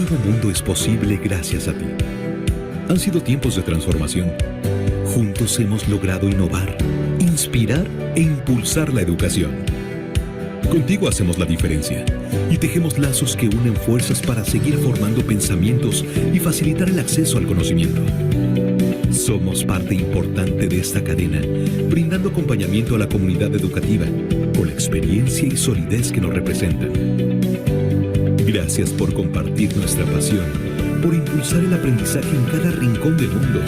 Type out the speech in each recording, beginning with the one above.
nuevo mundo es posible gracias a ti. Han sido tiempos de transformación. Juntos hemos logrado innovar, inspirar e impulsar la educación. Contigo hacemos la diferencia y tejemos lazos que unen fuerzas para seguir formando pensamientos y facilitar el acceso al conocimiento. Somos parte importante de esta cadena, brindando acompañamiento a la comunidad educativa con la experiencia y solidez que nos representan. Gracias por compartir nuestra pasión, por impulsar el aprendizaje en cada rincón del mundo.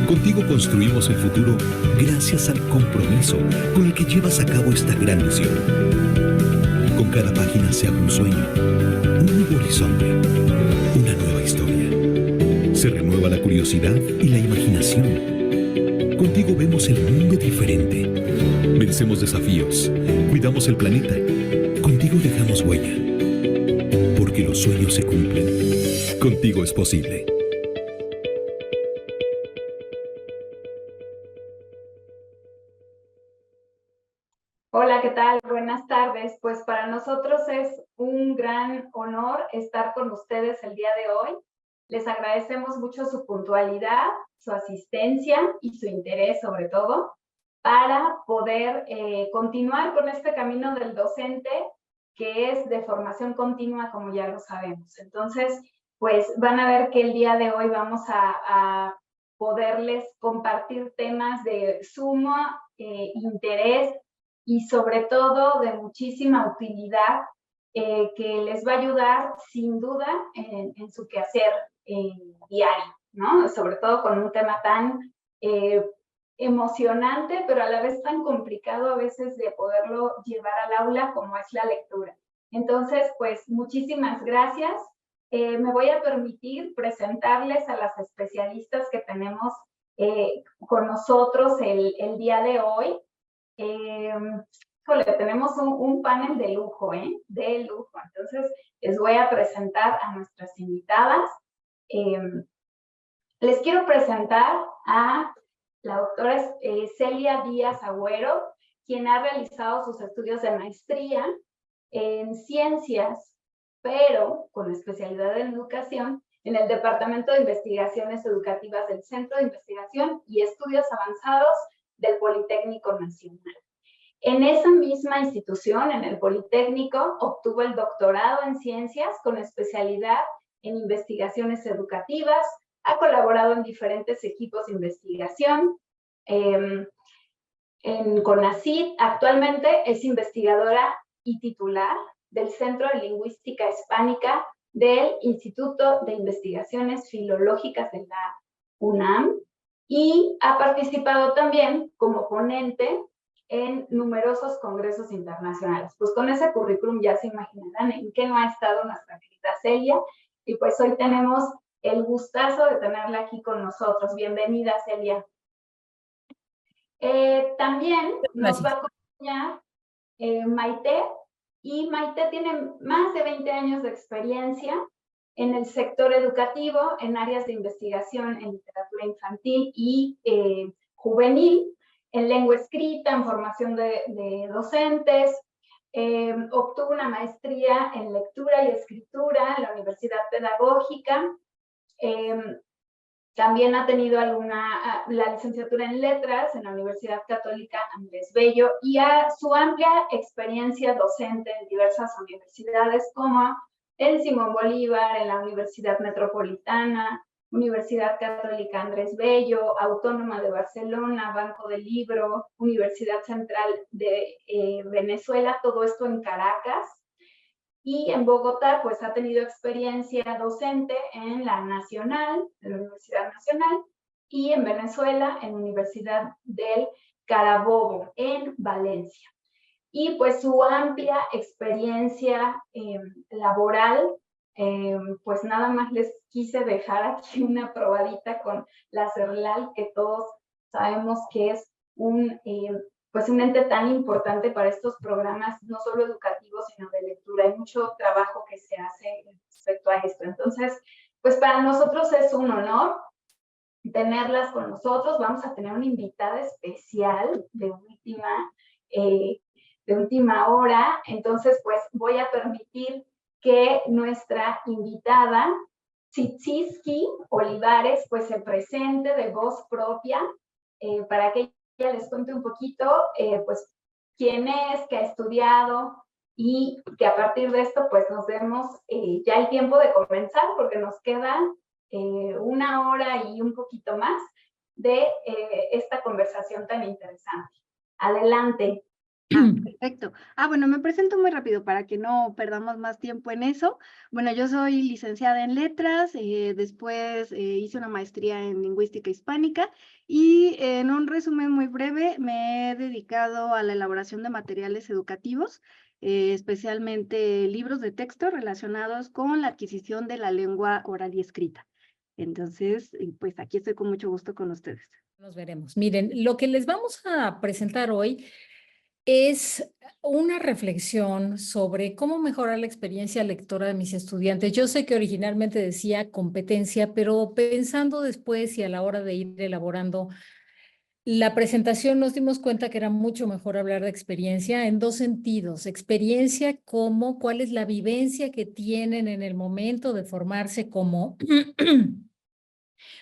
Contigo construimos el futuro gracias al compromiso con el que llevas a cabo esta gran misión. Con cada página se abre un sueño, un nuevo horizonte, una nueva historia. Se renueva la curiosidad y la imaginación. Contigo vemos el mundo diferente. Vencemos desafíos, cuidamos el planeta. Contigo dejamos huella. Porque los sueños se cumplen. Contigo es posible. Hola, ¿qué tal? Buenas tardes. Pues para nosotros es un gran honor estar con ustedes el día de hoy. Les agradecemos mucho su puntualidad, su asistencia y su interés sobre todo para poder continuar con este camino del docente que es de formación continua, como ya lo sabemos. Entonces, pues van a ver que el día de hoy vamos a poderles compartir temas de sumo interés y sobre todo de muchísima utilidad que les va a ayudar sin duda en su quehacer diario, ¿no? Sobre todo con un tema tan emocionante, pero a la vez tan complicado a veces de poderlo llevar al aula como es la lectura. Entonces, pues muchísimas gracias. Me voy a permitir presentarles a las especialistas que tenemos con nosotros el día de hoy. Tenemos un panel de lujo, de lujo. Entonces, les voy a presentar a nuestras invitadas. Les quiero presentar a la doctora Celia Díaz Agüero, quien ha realizado sus estudios de maestría en ciencias, pero con especialidad en educación, en el Departamento de Investigaciones Educativas del Centro de Investigación y Estudios Avanzados del Politécnico Nacional. En esa misma institución, en el Politécnico, obtuvo el doctorado en ciencias con especialidad en investigaciones educativas, ha colaborado en diferentes equipos de investigación, en CONACYT. Actualmente es investigadora y titular del Centro de Lingüística Hispánica del Instituto de Investigaciones Filológicas de la UNAM y ha participado también como ponente en numerosos congresos internacionales. Pues con ese currículum ya se imaginarán en qué no ha estado nuestra querida Celia, y pues hoy tenemos el gustazo de tenerla aquí con nosotros. Bienvenida, Celia. También nos va a acompañar Maite, y Maite tiene más de 20 años de experiencia en el sector educativo, en áreas de investigación en literatura infantil y juvenil, en lengua escrita, en formación de docentes. Obtuvo una maestría en lectura y escritura en la Universidad Pedagógica. También ha tenido la licenciatura en letras en la Universidad Católica Andrés Bello y su amplia experiencia docente en diversas universidades como en Simón Bolívar, en la Universidad Metropolitana, Universidad Católica Andrés Bello, Autónoma de Barcelona, Banco del Libro, Universidad Central de Venezuela, todo esto en Caracas. Y en Bogotá, pues ha tenido experiencia docente en la Nacional, en la Universidad Nacional, y en Venezuela, en la Universidad del Carabobo, en Valencia. Y pues su amplia experiencia laboral, pues nada más les quise dejar aquí una probadita con la CERLAL, que todos sabemos que es pues un ente tan importante para estos programas, no solo educativos, sino de lectura. Hay mucho trabajo que se hace respecto a esto. Entonces, pues para nosotros es un honor tenerlas con nosotros. Vamos a tener una invitada especial de última hora. Entonces, pues voy a permitir que nuestra invitada, Tsitsiski Olivares, pues se presente de voz propia, para que ella les cuente un poquito, pues, quién es, qué ha estudiado, y que a partir de esto, pues, nos demos ya el tiempo de comenzar, porque nos quedan 1 hora y un poquito más de esta conversación tan interesante. Adelante. Perfecto. Bueno, me presento muy rápido para que no perdamos más tiempo en eso. Bueno, yo soy licenciada en letras, después hice una maestría en lingüística hispánica y en un resumen muy breve me he dedicado a la elaboración de materiales educativos, especialmente libros de texto relacionados con la adquisición de la lengua oral y escrita. Entonces, pues aquí estoy con mucho gusto con ustedes. Nos veremos. Miren, lo que les vamos a presentar hoy es una reflexión sobre cómo mejorar la experiencia lectora de mis estudiantes. Yo sé que originalmente decía competencia, pero pensando después y a la hora de ir elaborando la presentación nos dimos cuenta que era mucho mejor hablar de experiencia en dos sentidos. Experiencia como cuál es la vivencia que tienen en el momento de formarse como,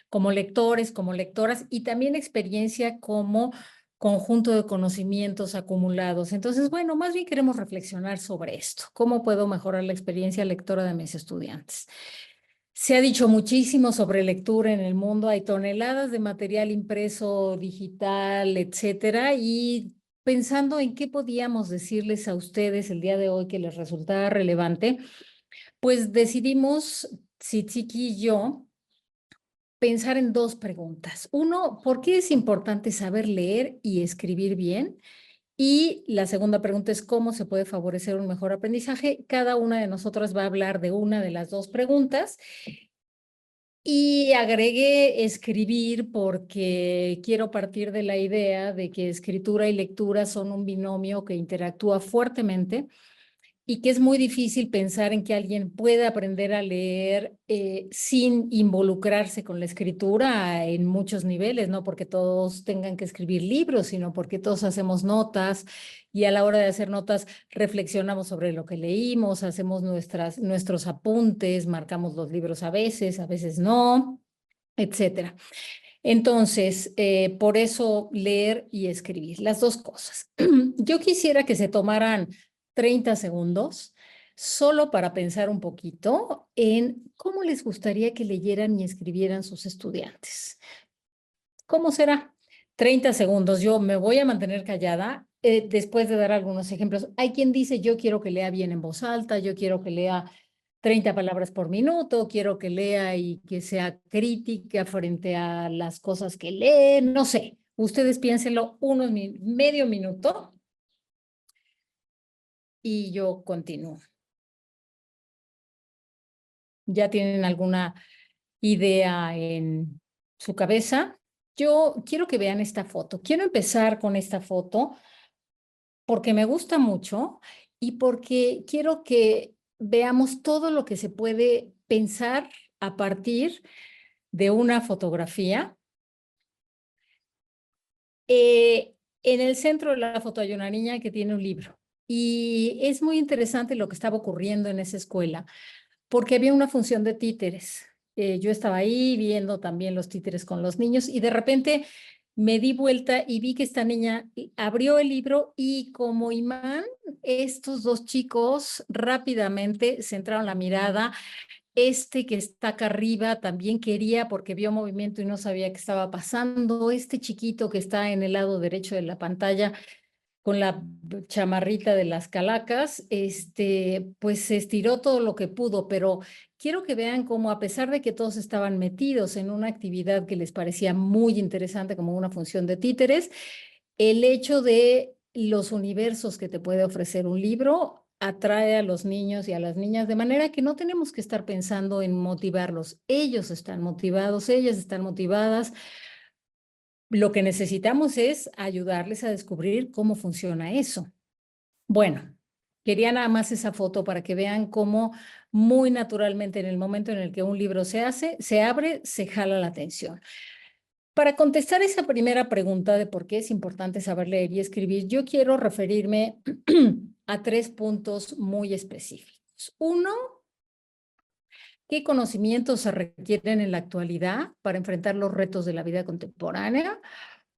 como lectores, como lectoras, y también experiencia como conjunto de conocimientos acumulados. Entonces, bueno, más bien queremos reflexionar sobre esto. ¿Cómo puedo mejorar la experiencia lectora de mis estudiantes? Se ha dicho muchísimo sobre lectura en el mundo. Hay toneladas de material impreso, digital, etcétera. Y pensando en qué podíamos decirles a ustedes el día de hoy que les resultara relevante, pues decidimos, Tsitsiski y yo, pensar en dos preguntas. Uno, ¿por qué es importante saber leer y escribir bien? Y la segunda pregunta es cómo se puede favorecer un mejor aprendizaje. Cada una de nosotras va a hablar de una de las dos preguntas. Y agregué escribir porque quiero partir de la idea de que escritura y lectura son un binomio que interactúa fuertemente y que es muy difícil pensar en que alguien pueda aprender a leer sin involucrarse con la escritura en muchos niveles, no porque todos tengan que escribir libros, sino porque todos hacemos notas y a la hora de hacer notas reflexionamos sobre lo que leímos, hacemos nuestros apuntes, marcamos los libros a veces no, etcétera. Entonces, por eso leer y escribir, las dos cosas. Yo quisiera que se tomaran 30 segundos solo para pensar un poquito en cómo les gustaría que leyeran y escribieran sus estudiantes. ¿Cómo será? 30 segundos. Yo me voy a mantener callada después de dar algunos ejemplos. Hay quien dice, yo quiero que lea bien en voz alta, yo quiero que lea 30 palabras por minuto, quiero que lea y que sea crítica frente a las cosas que lee, no sé. Ustedes piénsenlo medio minuto y yo continúo. ¿Ya tienen alguna idea en su cabeza? Yo quiero que vean esta foto. Quiero empezar con esta foto porque me gusta mucho y porque quiero que veamos todo lo que se puede pensar a partir de una fotografía. En el centro de la foto hay una niña que tiene un libro y es muy interesante lo que estaba ocurriendo en esa escuela porque había una función de títeres. Yo estaba ahí viendo también los títeres con los niños y de repente me di vuelta y vi que esta niña abrió el libro y como imán, estos dos chicos rápidamente centraron la mirada. Este que está acá arriba también quería porque vio movimiento y no sabía qué estaba pasando. Este chiquito que está en el lado derecho de la pantalla con la chamarrita de las calacas, pues se estiró todo lo que pudo, pero quiero que vean cómo a pesar de que todos estaban metidos en una actividad que les parecía muy interesante como una función de títeres, el hecho de los universos que te puede ofrecer un libro atrae a los niños y a las niñas de manera que no tenemos que estar pensando en motivarlos. Ellos están motivados, ellas están motivadas. Lo que necesitamos es ayudarles a descubrir cómo funciona eso. Bueno, quería nada más esa foto para que vean cómo muy naturalmente en el momento en el que un libro se abre, se jala la atención. Para contestar esa primera pregunta de por qué es importante saber leer y escribir, yo quiero referirme a 3 puntos muy específicos. aspectos. Uno, ¿qué conocimientos se requieren en la actualidad para enfrentar los retos de la vida contemporánea?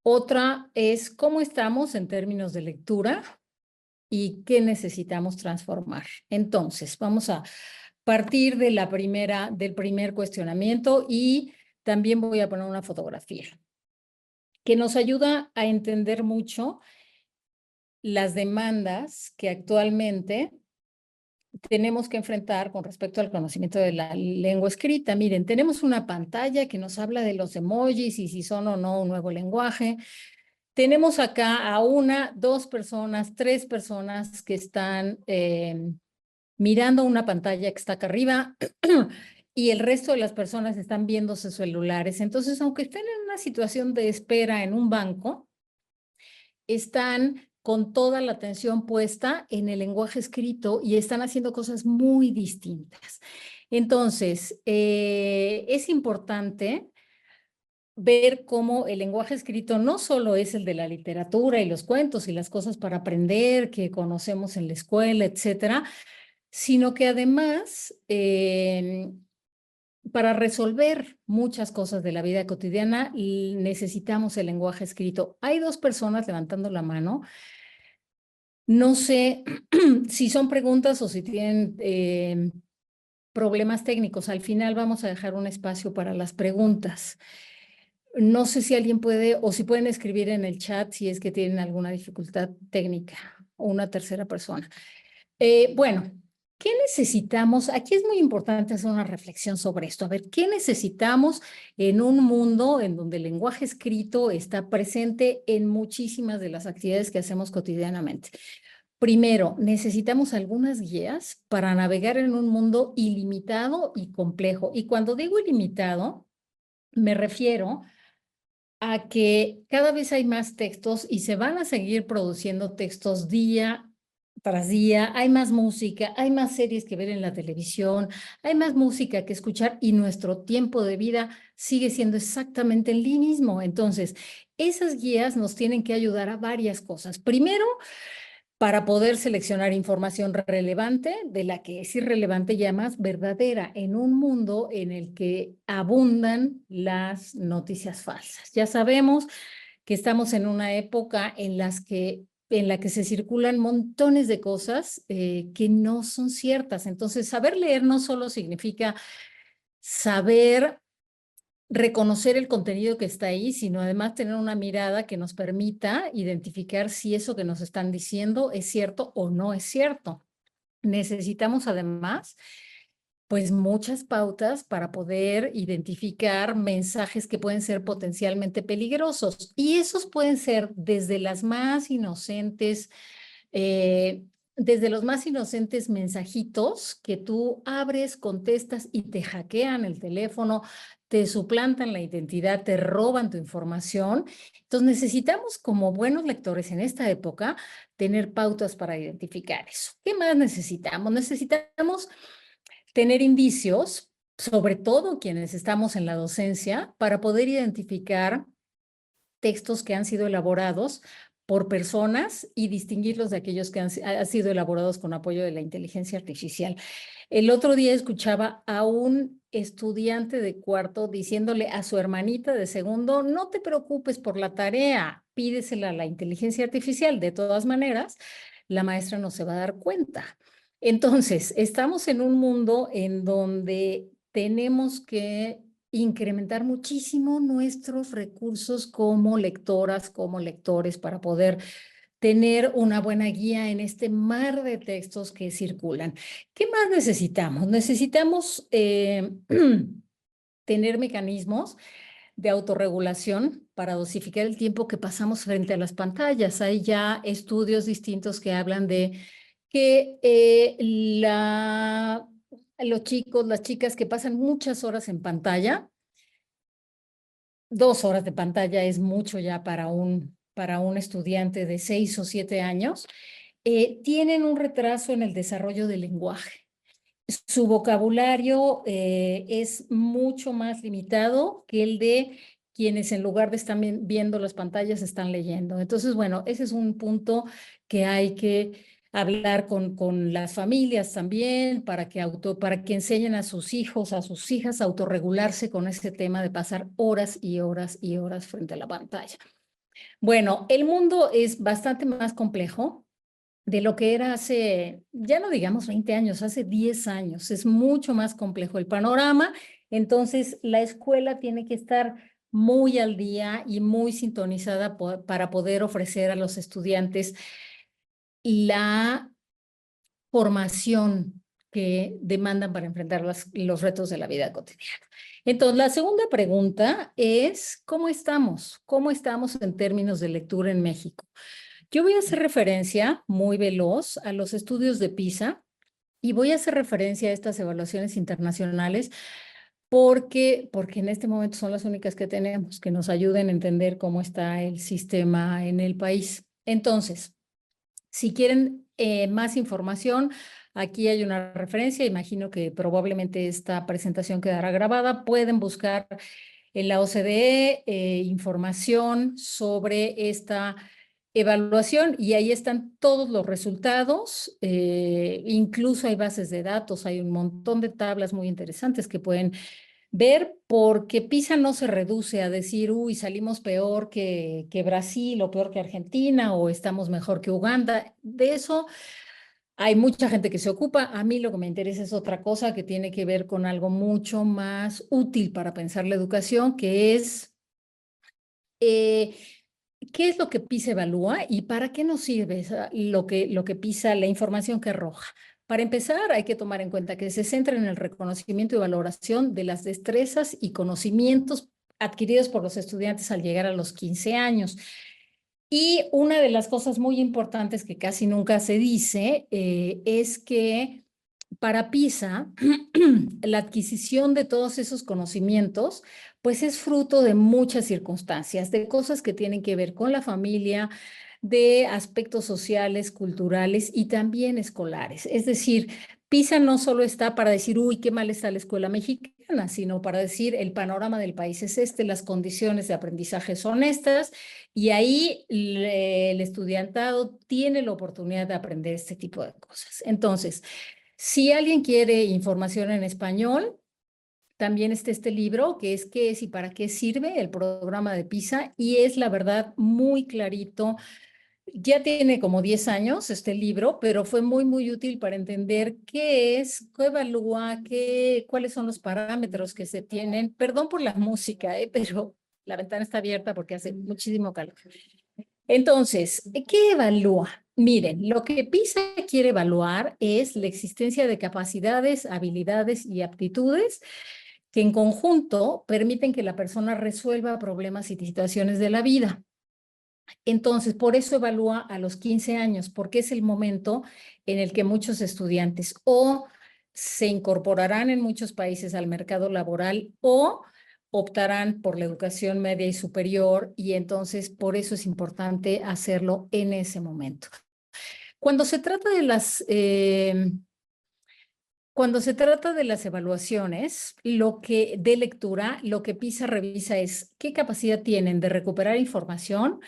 Otra es cómo estamos en términos de lectura y qué necesitamos transformar. Entonces, vamos a partir de del primer cuestionamiento y también voy a poner una fotografía que nos ayuda a entender mucho las demandas que actualmente tenemos que enfrentar con respecto al conocimiento de la lengua escrita. Miren, tenemos una pantalla que nos habla de los emojis y si son o no un nuevo lenguaje. Tenemos acá a una, dos personas, tres personas que están mirando una pantalla que está acá arriba y el resto de las personas están viendo sus celulares. Entonces, aunque estén en una situación de espera en un banco, están con toda la atención puesta en el lenguaje escrito y están haciendo cosas muy distintas. Entonces, es importante ver cómo el lenguaje escrito no solo es el de la literatura y los cuentos y las cosas para aprender que conocemos en la escuela, etcétera, sino que además para resolver muchas cosas de la vida cotidiana necesitamos el lenguaje escrito. Hay dos personas levantando la mano. No sé si son preguntas o si tienen problemas técnicos. Al final vamos a dejar un espacio para las preguntas. No sé si alguien puede o si pueden escribir en el chat si es que tienen alguna dificultad técnica o una tercera persona. Bueno, ¿qué necesitamos? Aquí es muy importante hacer una reflexión sobre esto. A ver, ¿qué necesitamos en un mundo en donde el lenguaje escrito está presente en muchísimas de las actividades que hacemos cotidianamente? Primero, necesitamos algunas guías para navegar en un mundo ilimitado y complejo. Y cuando digo ilimitado, me refiero a que cada vez hay más textos y se van a seguir produciendo textos día tras día, hay más música, hay más series que ver en la televisión, hay más música que escuchar y nuestro tiempo de vida sigue siendo exactamente el mismo. Entonces, esas guías nos tienen que ayudar a varias cosas. Primero, para poder seleccionar información relevante de la que es irrelevante y además verdadera en un mundo en el que abundan las noticias falsas. Ya sabemos que estamos en una época en la que se circulan montones de cosas que no son ciertas. Entonces, saber leer no solo significa saber reconocer el contenido que está ahí, sino además tener una mirada que nos permita identificar si eso que nos están diciendo es cierto o no es cierto. Necesitamos además pues muchas pautas para poder identificar mensajes que pueden ser potencialmente peligrosos. Y esos pueden ser desde las más inocentes, desde los más inocentes mensajitos que tú abres, contestas y te hackean el teléfono, te suplantan la identidad, te roban tu información. Entonces necesitamos como buenos lectores en esta época tener pautas para identificar eso. ¿Qué más necesitamos? Necesitamos tener indicios, sobre todo quienes estamos en la docencia, para poder identificar textos que han sido elaborados por personas y distinguirlos de aquellos que han sido elaborados con apoyo de la inteligencia artificial. El otro día escuchaba a un estudiante de cuarto diciéndole a su hermanita de segundo, no te preocupes por la tarea, pídesela a la inteligencia artificial. De todas maneras, la maestra no se va a dar cuenta. Entonces, estamos en un mundo en donde tenemos que incrementar muchísimo nuestros recursos como lectoras, como lectores, para poder tener una buena guía en este mar de textos que circulan. ¿Qué más necesitamos? Necesitamos tener mecanismos de autorregulación para dosificar el tiempo que pasamos frente a las pantallas. Hay ya estudios distintos que hablan de que los chicos, las chicas que pasan muchas horas en pantalla, 2 horas de pantalla es mucho ya para un estudiante de 6 o 7 años, tienen un retraso en el desarrollo del lenguaje. Su vocabulario es mucho más limitado que el de quienes en lugar de estar viendo las pantallas están leyendo. Entonces, bueno, ese es un punto que hay que hablar con las familias también para que enseñen a sus hijos, a sus hijas a autorregularse con este tema de pasar horas y horas y horas frente a la pantalla. Bueno, el mundo es bastante más complejo de lo que era hace, ya no digamos 20 años, hace 10 años. Es mucho más complejo el panorama. Entonces, la escuela tiene que estar muy al día y muy sintonizada para poder ofrecer a los estudiantes la formación que demandan para enfrentar los retos de la vida cotidiana. Entonces, la segunda pregunta es, ¿cómo estamos? ¿Cómo estamos en términos de lectura en México? Yo voy a hacer referencia muy veloz a los estudios de PISA y voy a hacer referencia a estas evaluaciones internacionales porque en este momento son las únicas que tenemos que nos ayuden a entender cómo está el sistema en el país. Entonces, si quieren más información, aquí hay una referencia, imagino que probablemente esta presentación quedará grabada. Pueden buscar en la OCDE información sobre esta evaluación y ahí están todos los resultados, incluso hay bases de datos, hay un montón de tablas muy interesantes que pueden ver, porque PISA no se reduce a decir, uy, salimos peor que Brasil o peor que Argentina o estamos mejor que Uganda. De eso hay mucha gente que se ocupa. A mí lo que me interesa es otra cosa que tiene que ver con algo mucho más útil para pensar la educación, que es ¿qué es lo que PISA evalúa y para qué nos sirve lo que PISA, la información que arroja? Para empezar, hay que tomar en cuenta que se centra en el reconocimiento y valoración de las destrezas y conocimientos adquiridos por los estudiantes al llegar a los 15 años. Y una de las cosas muy importantes que casi nunca se dice es que para PISA, la adquisición de todos esos conocimientos, pues es fruto de muchas circunstancias, de cosas que tienen que ver con la familia, de aspectos sociales, culturales y también escolares. Es decir, PISA no solo está para decir, uy, qué mal está la escuela mexicana, sino para decir, el panorama del país es este, las condiciones de aprendizaje son estas, y ahí el estudiantado tiene la oportunidad de aprender este tipo de cosas. Entonces, si alguien quiere información en español, también está este libro, que es ¿Qué es y para qué sirve el programa de PISA? Y es, la verdad, muy clarito. Ya tiene como 10 años este libro, pero fue muy, muy útil para entender qué es, qué evalúa, cuáles son los parámetros que se tienen. Perdón por la música, pero la ventana está abierta porque hace muchísimo calor. Entonces, ¿qué evalúa? Miren, lo que PISA quiere evaluar es la existencia de capacidades, habilidades y aptitudes que en conjunto permiten que la persona resuelva problemas y situaciones de la vida. Entonces, por eso evalúa a los 15 años, porque es el momento en el que muchos estudiantes o se incorporarán en muchos países al mercado laboral o optarán por la educación media y superior, y entonces por eso es importante hacerlo en ese momento. Cuando se trata de las evaluaciones, de lectura, lo que PISA revisa es qué capacidad tienen de recuperar información,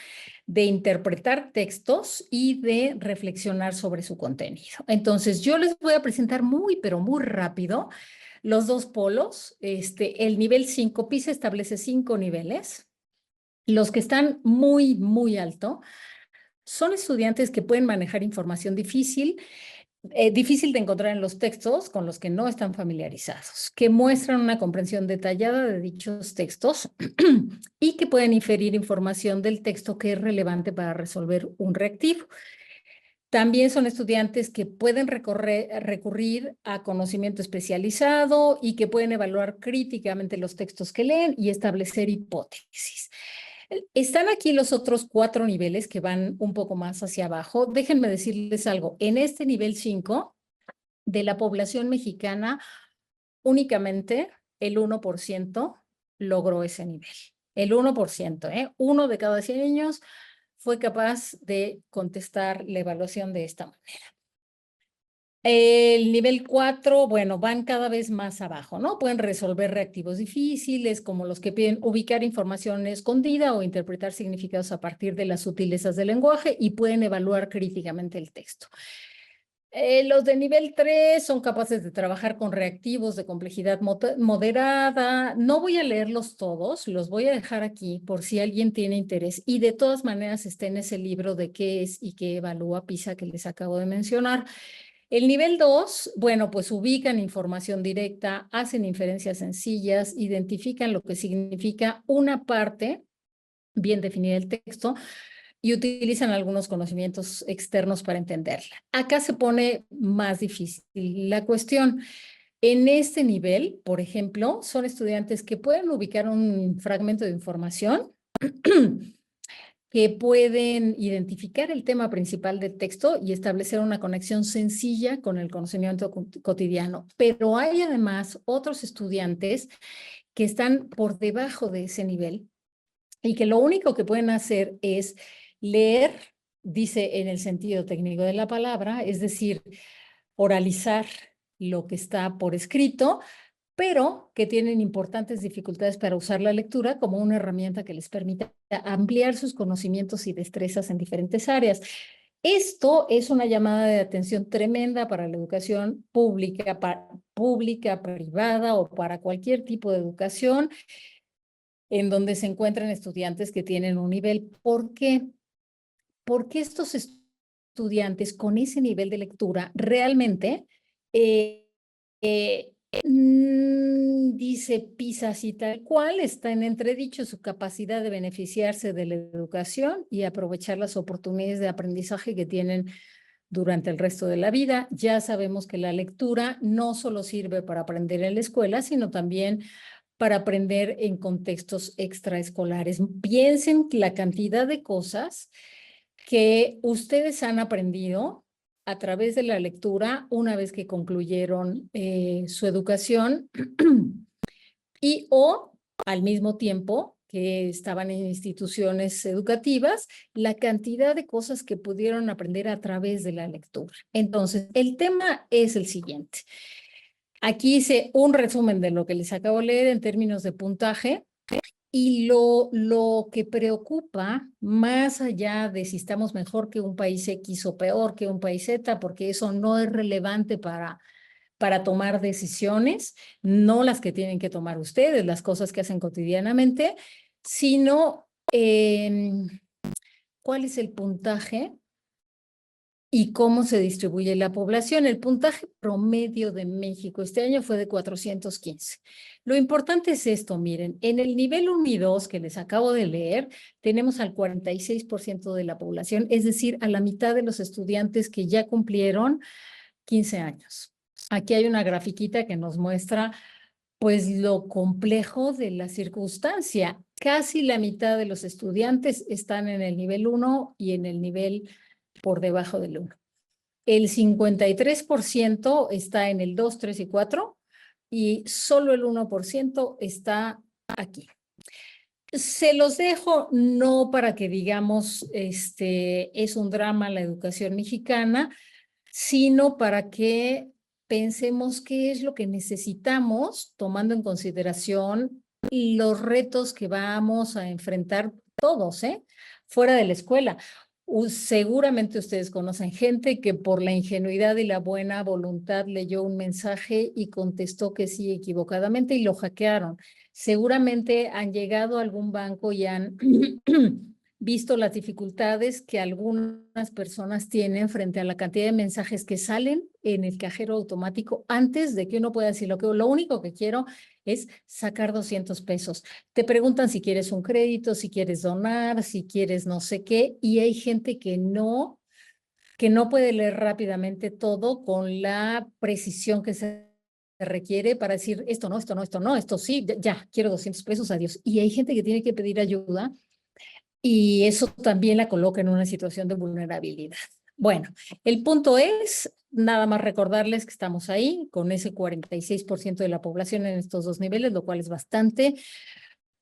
de interpretar textos y de reflexionar sobre su contenido. Entonces, yo les voy a presentar pero muy rápido los dos polos. El nivel 5, PISA establece 5 niveles. Los que están muy, muy alto son estudiantes que pueden manejar información difícil de encontrar en los textos con los que no están familiarizados, que muestran una comprensión detallada de dichos textos y que pueden inferir información del texto que es relevante para resolver un reactivo. También son estudiantes que pueden recurrir a conocimiento especializado y que pueden evaluar críticamente los textos que leen y establecer hipótesis. Están aquí los otros 4 niveles que van un poco más hacia abajo. Déjenme decirles algo. En este nivel 5, de la población mexicana, únicamente el 1% logró ese nivel. El 1%, Uno de cada 100 niños fue capaz de contestar la evaluación de esta manera. El nivel 4, bueno, van cada vez más abajo, ¿no? Pueden resolver reactivos difíciles, como los que piden ubicar información escondida o interpretar significados a partir de las sutilezas del lenguaje, y pueden evaluar críticamente el texto. Los de nivel 3 son capaces de trabajar con reactivos de complejidad moderada. No voy a leerlos todos, los voy a dejar aquí por si alguien tiene interés. Y de todas maneras está en ese libro de qué es y qué evalúa PISA que les acabo de mencionar. El nivel 2, bueno, pues ubican información directa, hacen inferencias sencillas, identifican lo que significa una parte bien definida del texto y utilizan algunos conocimientos externos para entenderla. Acá se pone más difícil la cuestión. En este nivel, por ejemplo, son estudiantes que pueden ubicar un fragmento de información, que pueden identificar el tema principal del texto y establecer una conexión sencilla con el conocimiento cotidiano. Pero hay además otros estudiantes que están por debajo de ese nivel y que lo único que pueden hacer es leer, dice en el sentido técnico de la palabra, es decir, oralizar lo que está por escrito, pero que tienen importantes dificultades para usar la lectura como una herramienta que les permita ampliar sus conocimientos y destrezas en diferentes áreas. Esto es una llamada de atención tremenda para la educación pública, privada o para cualquier tipo de educación en donde se encuentran estudiantes que tienen un nivel. ¿Por qué? Porque estos estudiantes con ese nivel de lectura realmente dice PISA así tal cual, está en entredicho su capacidad de beneficiarse de la educación y aprovechar las oportunidades de aprendizaje que tienen durante el resto de la vida. Ya sabemos que la lectura no solo sirve para aprender en la escuela, sino también para aprender en contextos extraescolares. Piensen la cantidad de cosas que ustedes han aprendido a través de la lectura una vez que concluyeron su educación y o al mismo tiempo que estaban en instituciones educativas, la cantidad de cosas que pudieron aprender a través de la lectura. Entonces, el tema es el siguiente. Aquí hice un resumen de lo que les acabo de leer en términos de puntaje. Y lo que preocupa, más allá de si estamos mejor que un país X o peor que un país Z, porque eso no es relevante para tomar decisiones, no las que tienen que tomar ustedes, las cosas que hacen cotidianamente, sino cuál es el puntaje y cómo se distribuye la población. El puntaje promedio de México este año fue de 415. Lo importante es esto, miren, en el nivel 1 y 2 que les acabo de leer, tenemos al 46% de la población, es decir, a la mitad de los estudiantes que ya cumplieron 15 años. Aquí hay una grafiquita que nos muestra pues lo complejo de la circunstancia. Casi la mitad de los estudiantes están en el nivel 1 y en el nivel por debajo del 1. El 53% está en el 2, 3 y 4 y solo el 1% está aquí. Se los dejo no para que digamos es un drama la educación mexicana, sino para que pensemos qué es lo que necesitamos, tomando en consideración los retos que vamos a enfrentar todos, fuera de la escuela. Seguramente ustedes conocen gente que por la ingenuidad y la buena voluntad leyó un mensaje y contestó que sí equivocadamente y lo hackearon. Seguramente han llegado a algún banco y han visto las dificultades que algunas personas tienen frente a la cantidad de mensajes que salen en el cajero automático antes de que uno pueda decir lo único que quiero es sacar 200 pesos. Te preguntan si quieres un crédito, si quieres donar, si quieres no sé qué, y hay gente que no puede leer rápidamente todo con la precisión que se requiere para decir esto no, esto no, esto no, esto sí, ya, quiero 200 pesos, adiós. Y hay gente que tiene que pedir ayuda y eso también la coloca en una situación de vulnerabilidad. Bueno, el punto es nada más recordarles que estamos ahí con ese 46% de la población en estos dos niveles, lo cual es bastante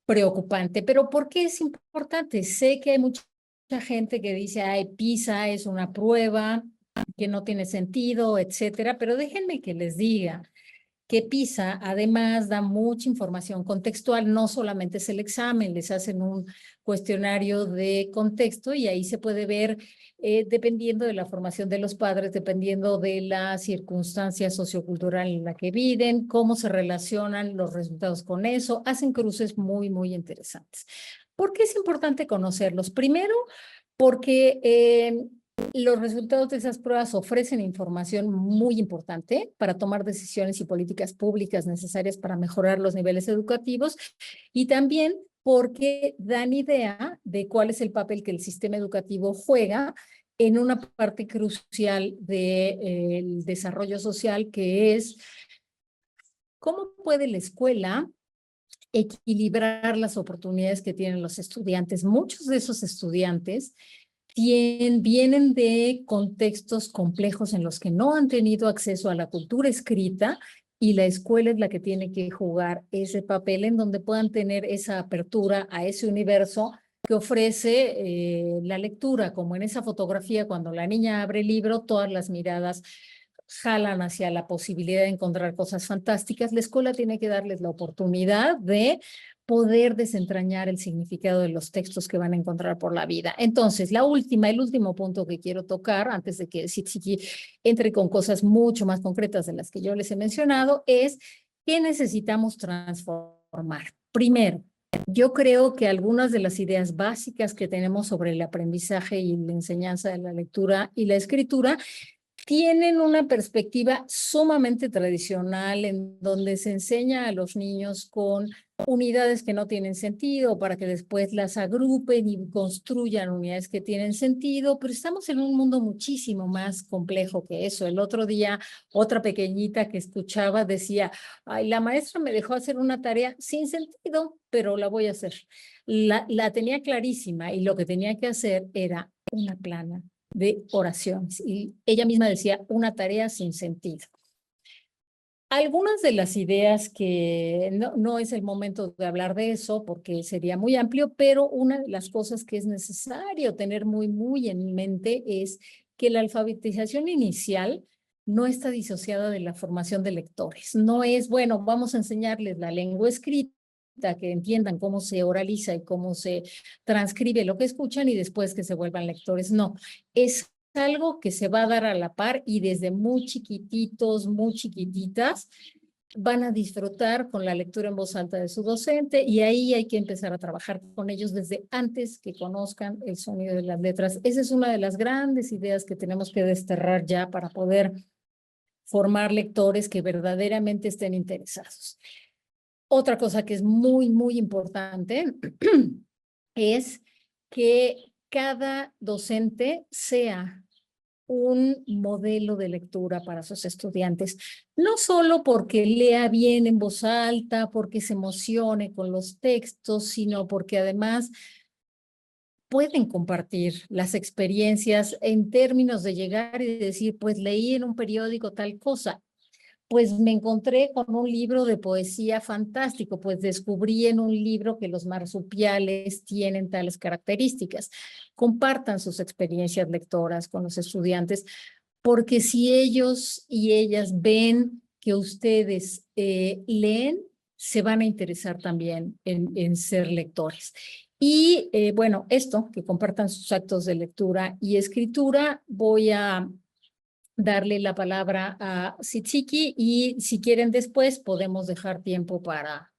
preocupante. Pero ¿por qué es importante? Sé que hay mucha gente que dice, ay, PISA es una prueba que no tiene sentido, etcétera, pero déjenme que les diga que PISA además da mucha información contextual, no solamente es el examen, les hacen un cuestionario de contexto y ahí se puede ver, dependiendo de la formación de los padres, dependiendo de la circunstancia sociocultural en la que viven, cómo se relacionan los resultados con eso, hacen cruces muy, muy interesantes. ¿Por qué es importante conocerlos? Primero, porque los resultados de esas pruebas ofrecen información muy importante para tomar decisiones y políticas públicas necesarias para mejorar los niveles educativos y también porque dan idea de cuál es el papel que el sistema educativo juega en una parte crucial del desarrollo social, que es cómo puede la escuela equilibrar las oportunidades que tienen los estudiantes. Muchos de esos estudiantes vienen de contextos complejos en los que no han tenido acceso a la cultura escrita y la escuela es la que tiene que jugar ese papel en donde puedan tener esa apertura a ese universo que ofrece la lectura, como en esa fotografía cuando la niña abre el libro, todas las miradas jalan hacia la posibilidad de encontrar cosas fantásticas. La escuela tiene que darles la oportunidad de poder desentrañar el significado de los textos que van a encontrar por la vida. Entonces, el último punto que quiero tocar, antes de que Sitchiki entre con cosas mucho más concretas de las que yo les he mencionado, es qué necesitamos transformar. Primero, yo creo que algunas de las ideas básicas que tenemos sobre el aprendizaje y la enseñanza de la lectura y la escritura tienen una perspectiva sumamente tradicional en donde se enseña a los niños con unidades que no tienen sentido para que después las agrupen y construyan unidades que tienen sentido, pero estamos en un mundo muchísimo más complejo que eso. El otro día, otra pequeñita que escuchaba decía, ay, la maestra me dejó hacer una tarea sin sentido, pero la voy a hacer. La tenía clarísima y lo que tenía que hacer era una plana de oraciones. Y ella misma decía, una tarea sin sentido. Algunas de las ideas que no es el momento de hablar de eso porque sería muy amplio, pero una de las cosas que es necesario tener muy, muy en mente es que la alfabetización inicial no está disociada de la formación de lectores. No es, bueno, vamos a enseñarles la lengua escrita, que entiendan cómo se oraliza y cómo se transcribe lo que escuchan y después que se vuelvan lectores. No, es algo que se va a dar a la par y desde muy chiquititos, muy chiquititas, van a disfrutar con la lectura en voz alta de su docente y ahí hay que empezar a trabajar con ellos desde antes que conozcan el sonido de las letras. Esa es una de las grandes ideas que tenemos que desterrar ya para poder formar lectores que verdaderamente estén interesados. Otra cosa que es muy, muy importante es que cada docente sea un modelo de lectura para sus estudiantes, no solo porque lea bien en voz alta, porque se emocione con los textos, sino porque además pueden compartir las experiencias en términos de llegar y decir, pues leí en un periódico tal cosa. Pues me encontré con un libro de poesía fantástico, pues descubrí en un libro que los marsupiales tienen tales características. Compartan sus experiencias lectoras con los estudiantes, porque si ellos y ellas ven que ustedes leen, se van a interesar también en ser lectores. Y bueno, esto, que compartan sus actos de lectura y escritura, voy a darle la palabra a Sitchiki y si quieren después podemos dejar tiempo para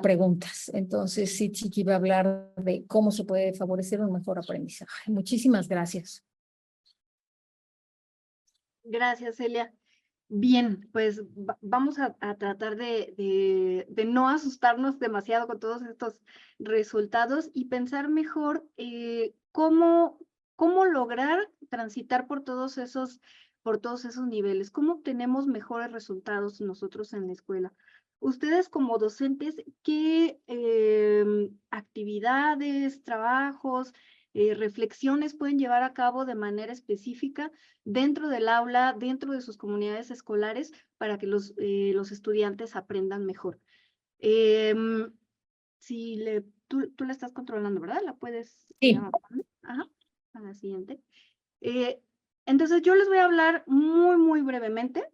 preguntas. Entonces Sitchiki va a hablar de cómo se puede favorecer un mejor aprendizaje. Muchísimas gracias. Gracias, Celia. Bien, pues vamos a tratar de no asustarnos demasiado con todos estos resultados y pensar mejor cómo lograr transitar por todos esos niveles, cómo obtenemos mejores resultados nosotros en la escuela. Ustedes como docentes, ¿qué actividades, trabajos, reflexiones pueden llevar a cabo de manera específica dentro del aula, dentro de sus comunidades escolares, para que los estudiantes aprendan mejor? Si tú la estás controlando, ¿verdad? La puedes... Sí. Ajá, a la siguiente. Entonces yo les voy a hablar muy, muy brevemente,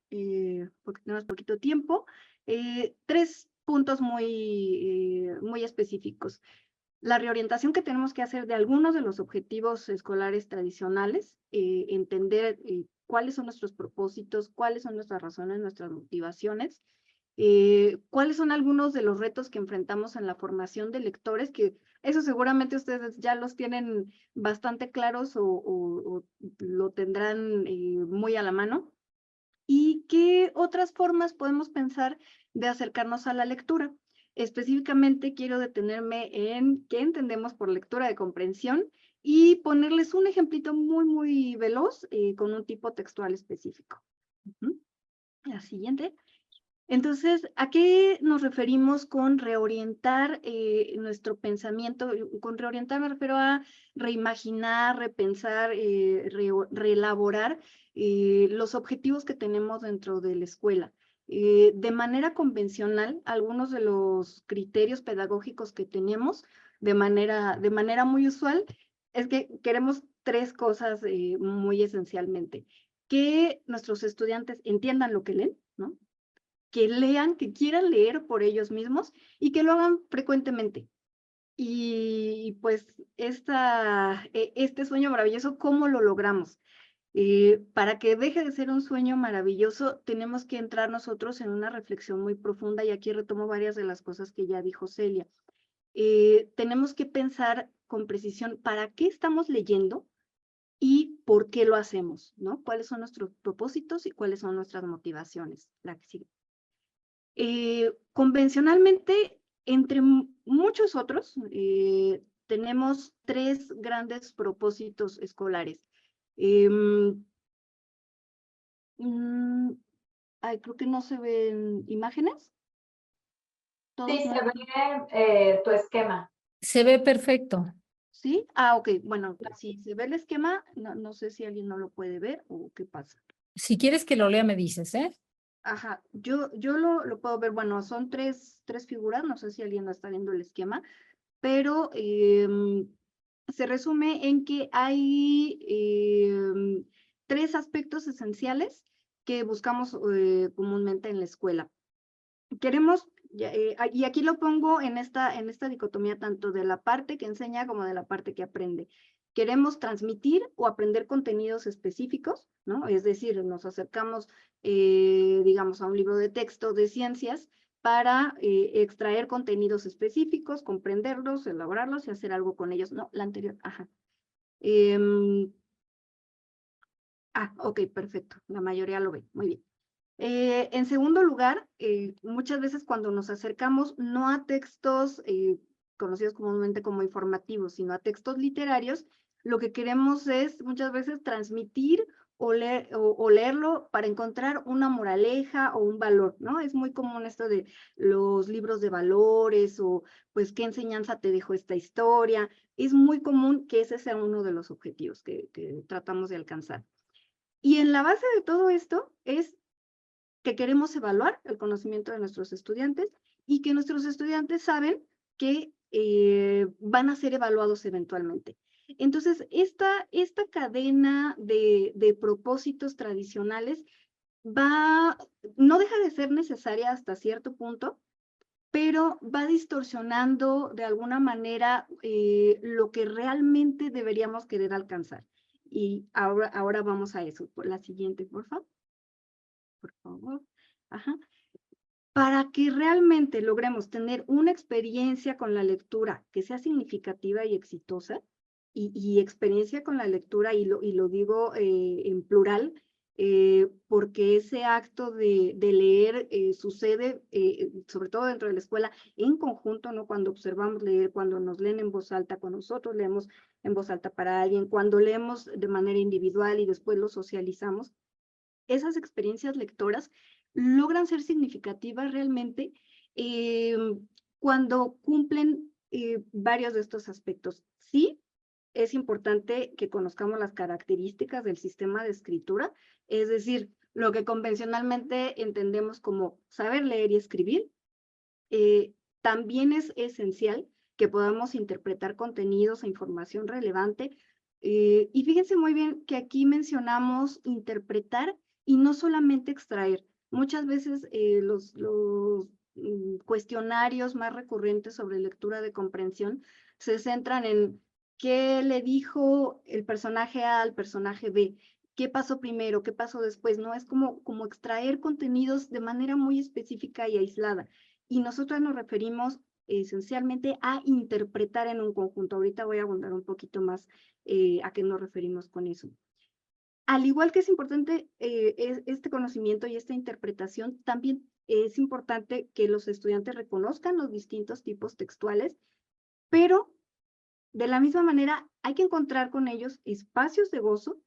porque tenemos poquito tiempo, 3 puntos muy específicos. La reorientación que tenemos que hacer de algunos de los objetivos escolares tradicionales, entender cuáles son nuestros propósitos, cuáles son nuestras razones, nuestras motivaciones, cuáles son algunos de los retos que enfrentamos en la formación de lectores, que eso seguramente ustedes ya los tienen bastante claros o lo tendrán muy a la mano. ¿Y qué otras formas podemos pensar de acercarnos a la lectura? Específicamente quiero detenerme en qué entendemos por lectura de comprensión y ponerles un ejemplito muy veloz con un tipo textual específico. La siguiente. Entonces, ¿a qué nos referimos con reorientar nuestro pensamiento? Con reorientar me refiero a reimaginar, repensar, reelaborar los objetivos que tenemos dentro de la escuela. De manera convencional, algunos de los criterios pedagógicos que tenemos de manera muy usual es que queremos 3 cosas muy esencialmente. Que nuestros estudiantes entiendan lo que leen, ¿no? Que lean, que quieran leer por ellos mismos y que lo hagan frecuentemente. Y pues este sueño maravilloso, ¿cómo lo logramos? Para que deje de ser un sueño maravilloso, tenemos que entrar nosotros en una reflexión muy profunda, y aquí retomo varias de las cosas que ya dijo Celia. Tenemos que pensar con precisión para qué estamos leyendo y por qué lo hacemos, ¿no? ¿Cuáles son nuestros propósitos y cuáles son nuestras motivaciones? La que sigue. Convencionalmente, entre muchos otros, tenemos 3 grandes propósitos escolares. Creo que no se ven imágenes. Sí, se ve tu esquema. Se ve perfecto. ¿Sí? Ok, bueno, si se ve el esquema, no sé si alguien no lo puede ver o qué pasa. Si quieres que lo lea, me dices, ¿eh? Ajá, yo lo puedo ver, bueno, son tres figuras, no sé si alguien no está viendo el esquema, pero se resume en que hay 3 aspectos esenciales que buscamos comúnmente en la escuela. Queremos, y aquí lo pongo en esta dicotomía tanto de la parte que enseña como de la parte que aprende. Queremos transmitir o aprender contenidos específicos, ¿no? Es decir, nos acercamos, digamos, a un libro de texto de ciencias para extraer contenidos específicos, comprenderlos, elaborarlos y hacer algo con ellos. No, la anterior, ajá. Ok, perfecto. La mayoría lo ve. Muy bien. En segundo lugar, muchas veces cuando nos acercamos no a textos conocidos comúnmente como informativos, sino a textos literarios, lo que queremos es muchas veces transmitir o leerlo para encontrar una moraleja o un valor, ¿no? Es muy común esto de los libros de valores o pues qué enseñanza te dejó esta historia. Es muy común que ese sea uno de los objetivos que tratamos de alcanzar. Y en la base de todo esto es que queremos evaluar el conocimiento de nuestros estudiantes y que nuestros estudiantes saben que van a ser evaluados eventualmente. Entonces, esta cadena de propósitos tradicionales no deja de ser necesaria hasta cierto punto, pero va distorsionando de alguna manera lo que realmente deberíamos querer alcanzar. Y ahora vamos a eso. Por la siguiente, por favor. Por favor. Ajá. Para que realmente logremos tener una experiencia con la lectura que sea significativa y exitosa, y experiencia con la lectura, y lo digo en plural, porque ese acto de leer sucede, sobre todo dentro de la escuela, en conjunto, ¿no? Cuando observamos leer, cuando nos leen en voz alta, cuando nosotros leemos en voz alta para alguien, cuando leemos de manera individual y después lo socializamos, esas experiencias lectoras logran ser significativas realmente cuando cumplen varios de estos aspectos. Sí, es importante que conozcamos las características del sistema de escritura, es decir, lo que convencionalmente entendemos como saber leer y escribir. También es esencial que podamos interpretar contenidos e información relevante. Y fíjense muy bien que aquí mencionamos interpretar y no solamente extraer. Muchas veces los cuestionarios más recurrentes sobre lectura de comprensión se centran en qué le dijo el personaje A al personaje B, qué pasó primero, qué pasó después, ¿no? Es como extraer contenidos de manera muy específica y aislada. Y nosotros nos referimos esencialmente a interpretar en un conjunto. Ahorita voy a abundar un poquito más a qué nos referimos con eso. Al igual que es importante este conocimiento y esta interpretación, también es importante que los estudiantes reconozcan los distintos tipos textuales, pero de la misma manera hay que encontrar con ellos espacios de gozo,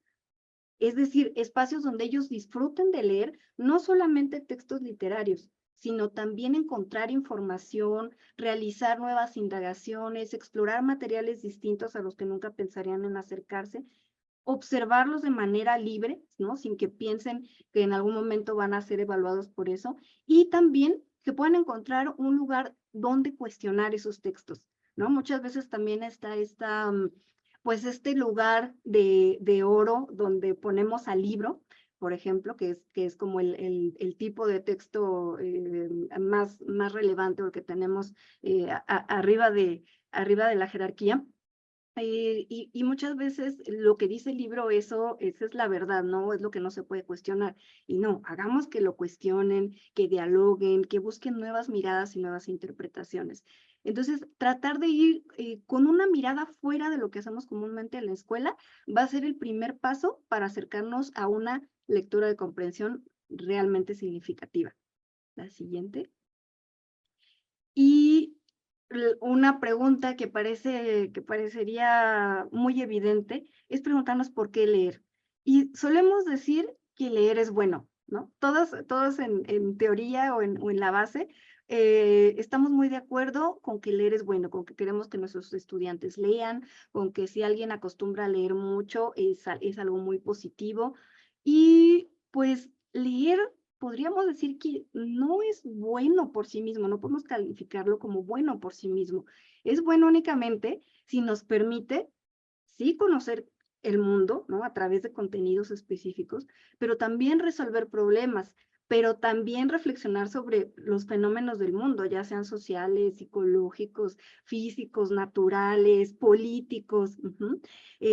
es decir, espacios donde ellos disfruten de leer no solamente textos literarios, sino también encontrar información, realizar nuevas indagaciones, explorar materiales distintos a los que nunca pensarían en acercarse, observarlos de manera libre, ¿no? Sin que piensen que en algún momento van a ser evaluados por eso, y también que puedan encontrar un lugar donde cuestionar esos textos, ¿no? Muchas veces también está pues este lugar de oro donde ponemos al libro, por ejemplo, que es como el tipo de texto más relevante, o que tenemos arriba de la jerarquía. Y muchas veces lo que dice el libro, esa es la verdad, ¿no? Es lo que no se puede cuestionar. Y no, hagamos que lo cuestionen, que dialoguen, que busquen nuevas miradas y nuevas interpretaciones. Entonces, tratar de ir con una mirada fuera de lo que hacemos comúnmente en la escuela va a ser el primer paso para acercarnos a una lectura de comprensión realmente significativa. La siguiente. Y una pregunta que parecería muy evidente es preguntarnos por qué leer. Y solemos decir que leer es bueno, ¿no? Todos en teoría o en la base estamos muy de acuerdo con que leer es bueno, con que queremos que nuestros estudiantes lean, con que si alguien acostumbra a leer mucho es algo muy positivo. Y pues leer, podríamos decir que no es bueno por sí mismo, no podemos calificarlo como bueno por sí mismo. Es bueno únicamente si nos permite, sí, conocer el mundo, ¿no? A través de contenidos específicos, pero también resolver problemas, pero también reflexionar sobre los fenómenos del mundo, ya sean sociales, psicológicos, físicos, naturales, políticos.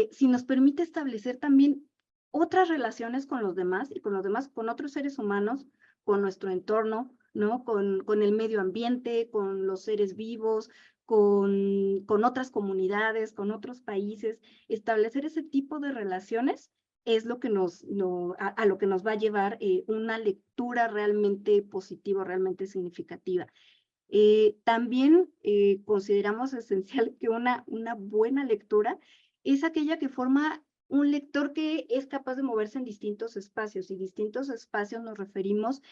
Si nos permite establecer también otras relaciones con los demás y con otros seres humanos, con nuestro entorno, ¿no? Con el medio ambiente, con los seres vivos, con otras comunidades, con otros países. Establecer ese tipo de relaciones es lo que a lo que nos va a llevar una lectura realmente positiva, realmente significativa. También consideramos esencial que una buena lectura es aquella que forma un lector que es capaz de moverse en distintos espacios, y distintos espacios nos referimos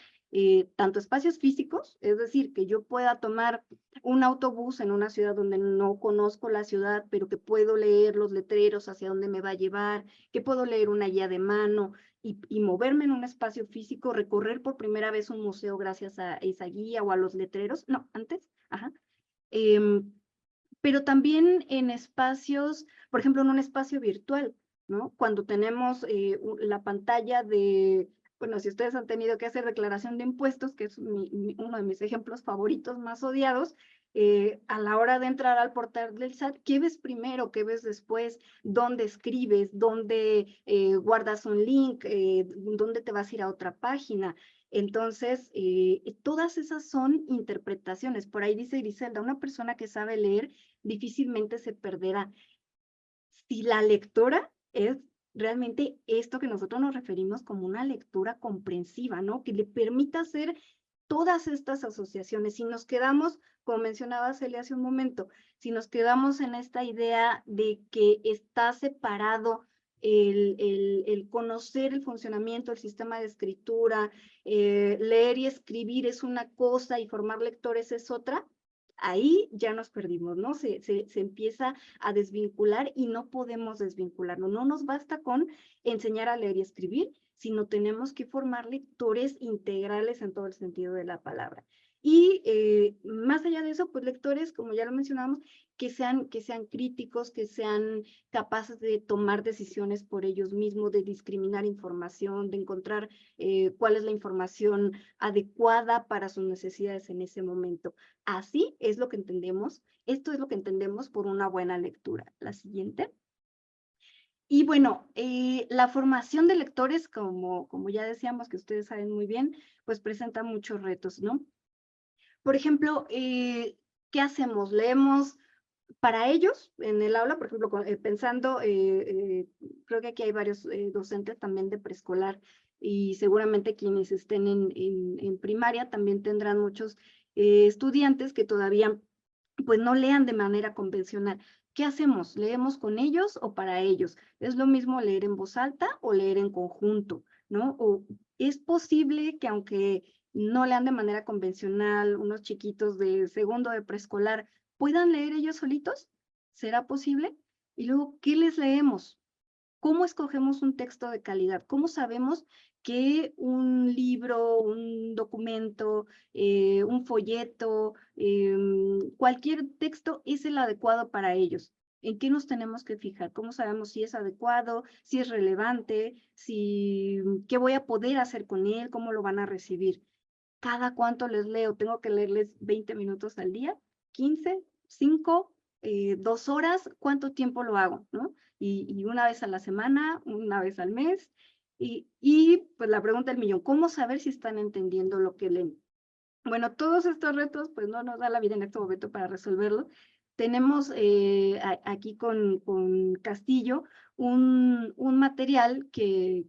tanto a espacios físicos, es decir, que yo pueda tomar un autobús en una ciudad donde no conozco la ciudad, pero que puedo leer los letreros hacia dónde me va a llevar, que puedo leer una guía de mano y moverme en un espacio físico, recorrer por primera vez un museo gracias a esa guía o a los letreros, no, antes, ajá. Pero también en espacios, por ejemplo, en un espacio virtual, ¿no? Cuando tenemos la pantalla bueno, si ustedes han tenido que hacer declaración de impuestos, que es uno de mis ejemplos favoritos más odiados, a la hora de entrar al portal del SAT, ¿qué ves primero? ¿Qué ves después? ¿Dónde escribes? ¿Dónde guardas un link? ¿Dónde te vas a ir a otra página? Entonces, todas esas son interpretaciones. Por ahí dice Griselda, una persona que sabe leer difícilmente se perderá. Si la lectora es realmente esto que nosotros nos referimos como una lectura comprensiva, ¿no? Que le permita hacer todas estas asociaciones. Si nos quedamos, como mencionaba Celia hace un momento, si nos quedamos en esta idea de que está separado el conocer el funcionamiento del sistema de escritura, leer y escribir es una cosa y formar lectores es otra, ahí ya nos perdimos, ¿no? Se empieza a desvincular y no podemos desvincularnos. No nos basta con enseñar a leer y escribir, sino tenemos que formar lectores integrales en todo el sentido de la palabra. Y más allá de eso, pues lectores, como ya lo mencionábamos, que sean críticos, que sean capaces de tomar decisiones por ellos mismos, de discriminar información, de encontrar cuál es la información adecuada para sus necesidades en ese momento. Así es lo que entendemos, esto es lo que entendemos por una buena lectura. La siguiente. Y bueno, la formación de lectores, como ya decíamos, que ustedes saben muy bien, pues presenta muchos retos, ¿no? Por ejemplo, ¿qué hacemos? Leemos para ellos en el aula, por ejemplo, pensando, creo que aquí hay varios docentes también de preescolar y seguramente quienes estén en primaria también tendrán muchos estudiantes que todavía pues no lean de manera convencional. ¿Qué hacemos? ¿Leemos con ellos o para ellos? ¿Es lo mismo leer en voz alta o leer en conjunto, ¿no? O es posible que aunque no lean de manera convencional, unos chiquitos de segundo de preescolar puedan leer ellos solitos? ¿Será posible? Y luego, ¿qué les leemos? ¿Cómo escogemos un texto de calidad? ¿Cómo sabemos que un libro, un documento, un folleto, cualquier texto es el adecuado para ellos? ¿En qué nos tenemos que fijar? ¿Cómo sabemos si es adecuado, si es relevante, qué voy a poder hacer con él, cómo lo van a recibir? ¿Cada cuánto les leo? ¿Tengo que leerles 20 minutos al día? ¿15? ¿5? 2 horas, ¿cuánto tiempo lo hago? ¿No? Y una vez a la semana, una vez al mes. Y pues la pregunta del millón, ¿cómo saber si están entendiendo lo que leen? Bueno, todos estos retos, pues no nos da la vida en este momento para resolverlo. Tenemos aquí con Castillo un material que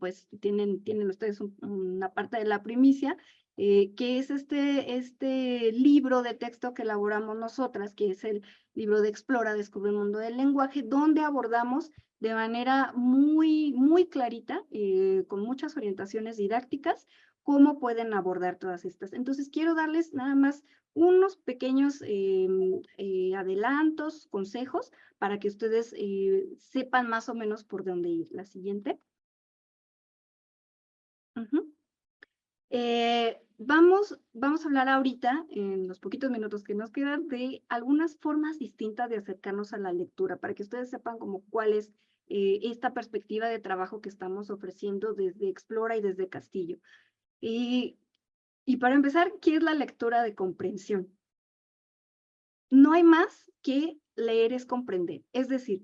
pues tienen ustedes una parte de la primicia, que es este libro de texto que elaboramos nosotras, que es el libro de Explora, Descubre el Mundo del Lenguaje, donde abordamos de manera muy clarita, con muchas orientaciones didácticas, cómo pueden abordar todas estas. Entonces, quiero darles nada más unos pequeños adelantos, consejos, para que ustedes sepan más o menos por dónde ir. La siguiente. Vamos a hablar ahorita, en los poquitos minutos que nos quedan, de algunas formas distintas de acercarnos a la lectura, para que ustedes sepan como cuál es esta perspectiva de trabajo que estamos ofreciendo desde Explora y desde Castillo. Y para empezar, ¿qué es la lectura de comprensión? No hay más que leer es comprender. Es decir,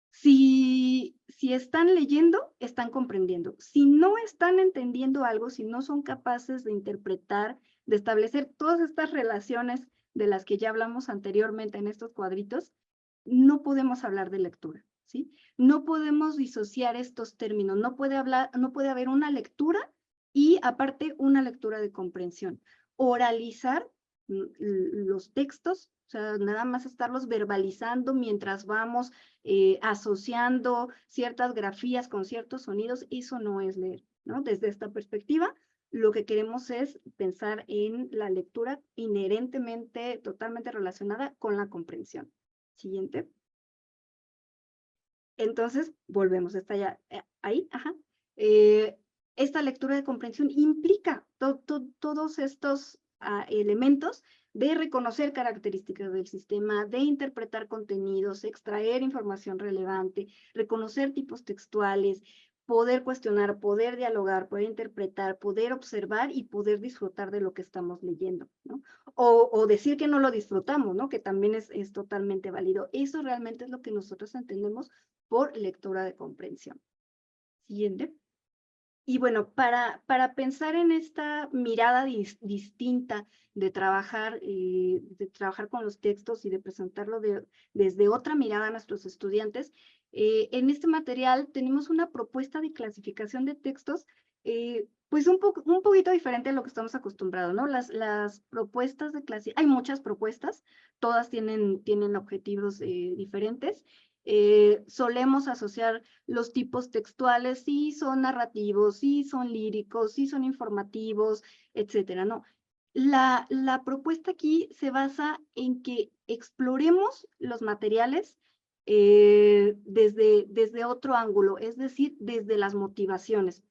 si están leyendo, están comprendiendo. Si no están entendiendo algo, si no son capaces de interpretar, de establecer todas estas relaciones de las que ya hablamos anteriormente en estos cuadritos, no podemos hablar de lectura, ¿sí? No podemos disociar estos términos. No puede haber una lectura y aparte una lectura de comprensión. Oralizar los textos, o sea, nada más estarlos verbalizando mientras vamos asociando ciertas grafías con ciertos sonidos, eso no es leer, ¿no? Desde esta perspectiva, lo que queremos es pensar en la lectura inherentemente, totalmente relacionada con la comprensión. Siguiente. Entonces, volvemos, está ya ahí, ajá. Esta lectura de comprensión implica todos estos elementos de reconocer características del sistema, de interpretar contenidos, extraer información relevante, reconocer tipos textuales, poder cuestionar, poder dialogar, poder interpretar, poder observar y poder disfrutar de lo que estamos leyendo, ¿no? O decir que no lo disfrutamos, ¿no? Que también es totalmente válido. Eso realmente es lo que nosotros entendemos por lectura de comprensión. Siguiente. Y bueno, para pensar en esta mirada distinta de trabajar con los textos y de presentarlo desde otra mirada a nuestros estudiantes, en este material tenemos una propuesta de clasificación de textos, pues un poquito diferente a lo que estamos acostumbrados, ¿no? Las propuestas de clasificación, hay muchas propuestas, todas tienen objetivos diferentes. Solemos asociar los tipos textuales, si son narrativos, si son líricos, si son informativos, etcétera, ¿no? La propuesta aquí se basa en que exploremos los materiales desde otro ángulo, es decir, desde las motivaciones.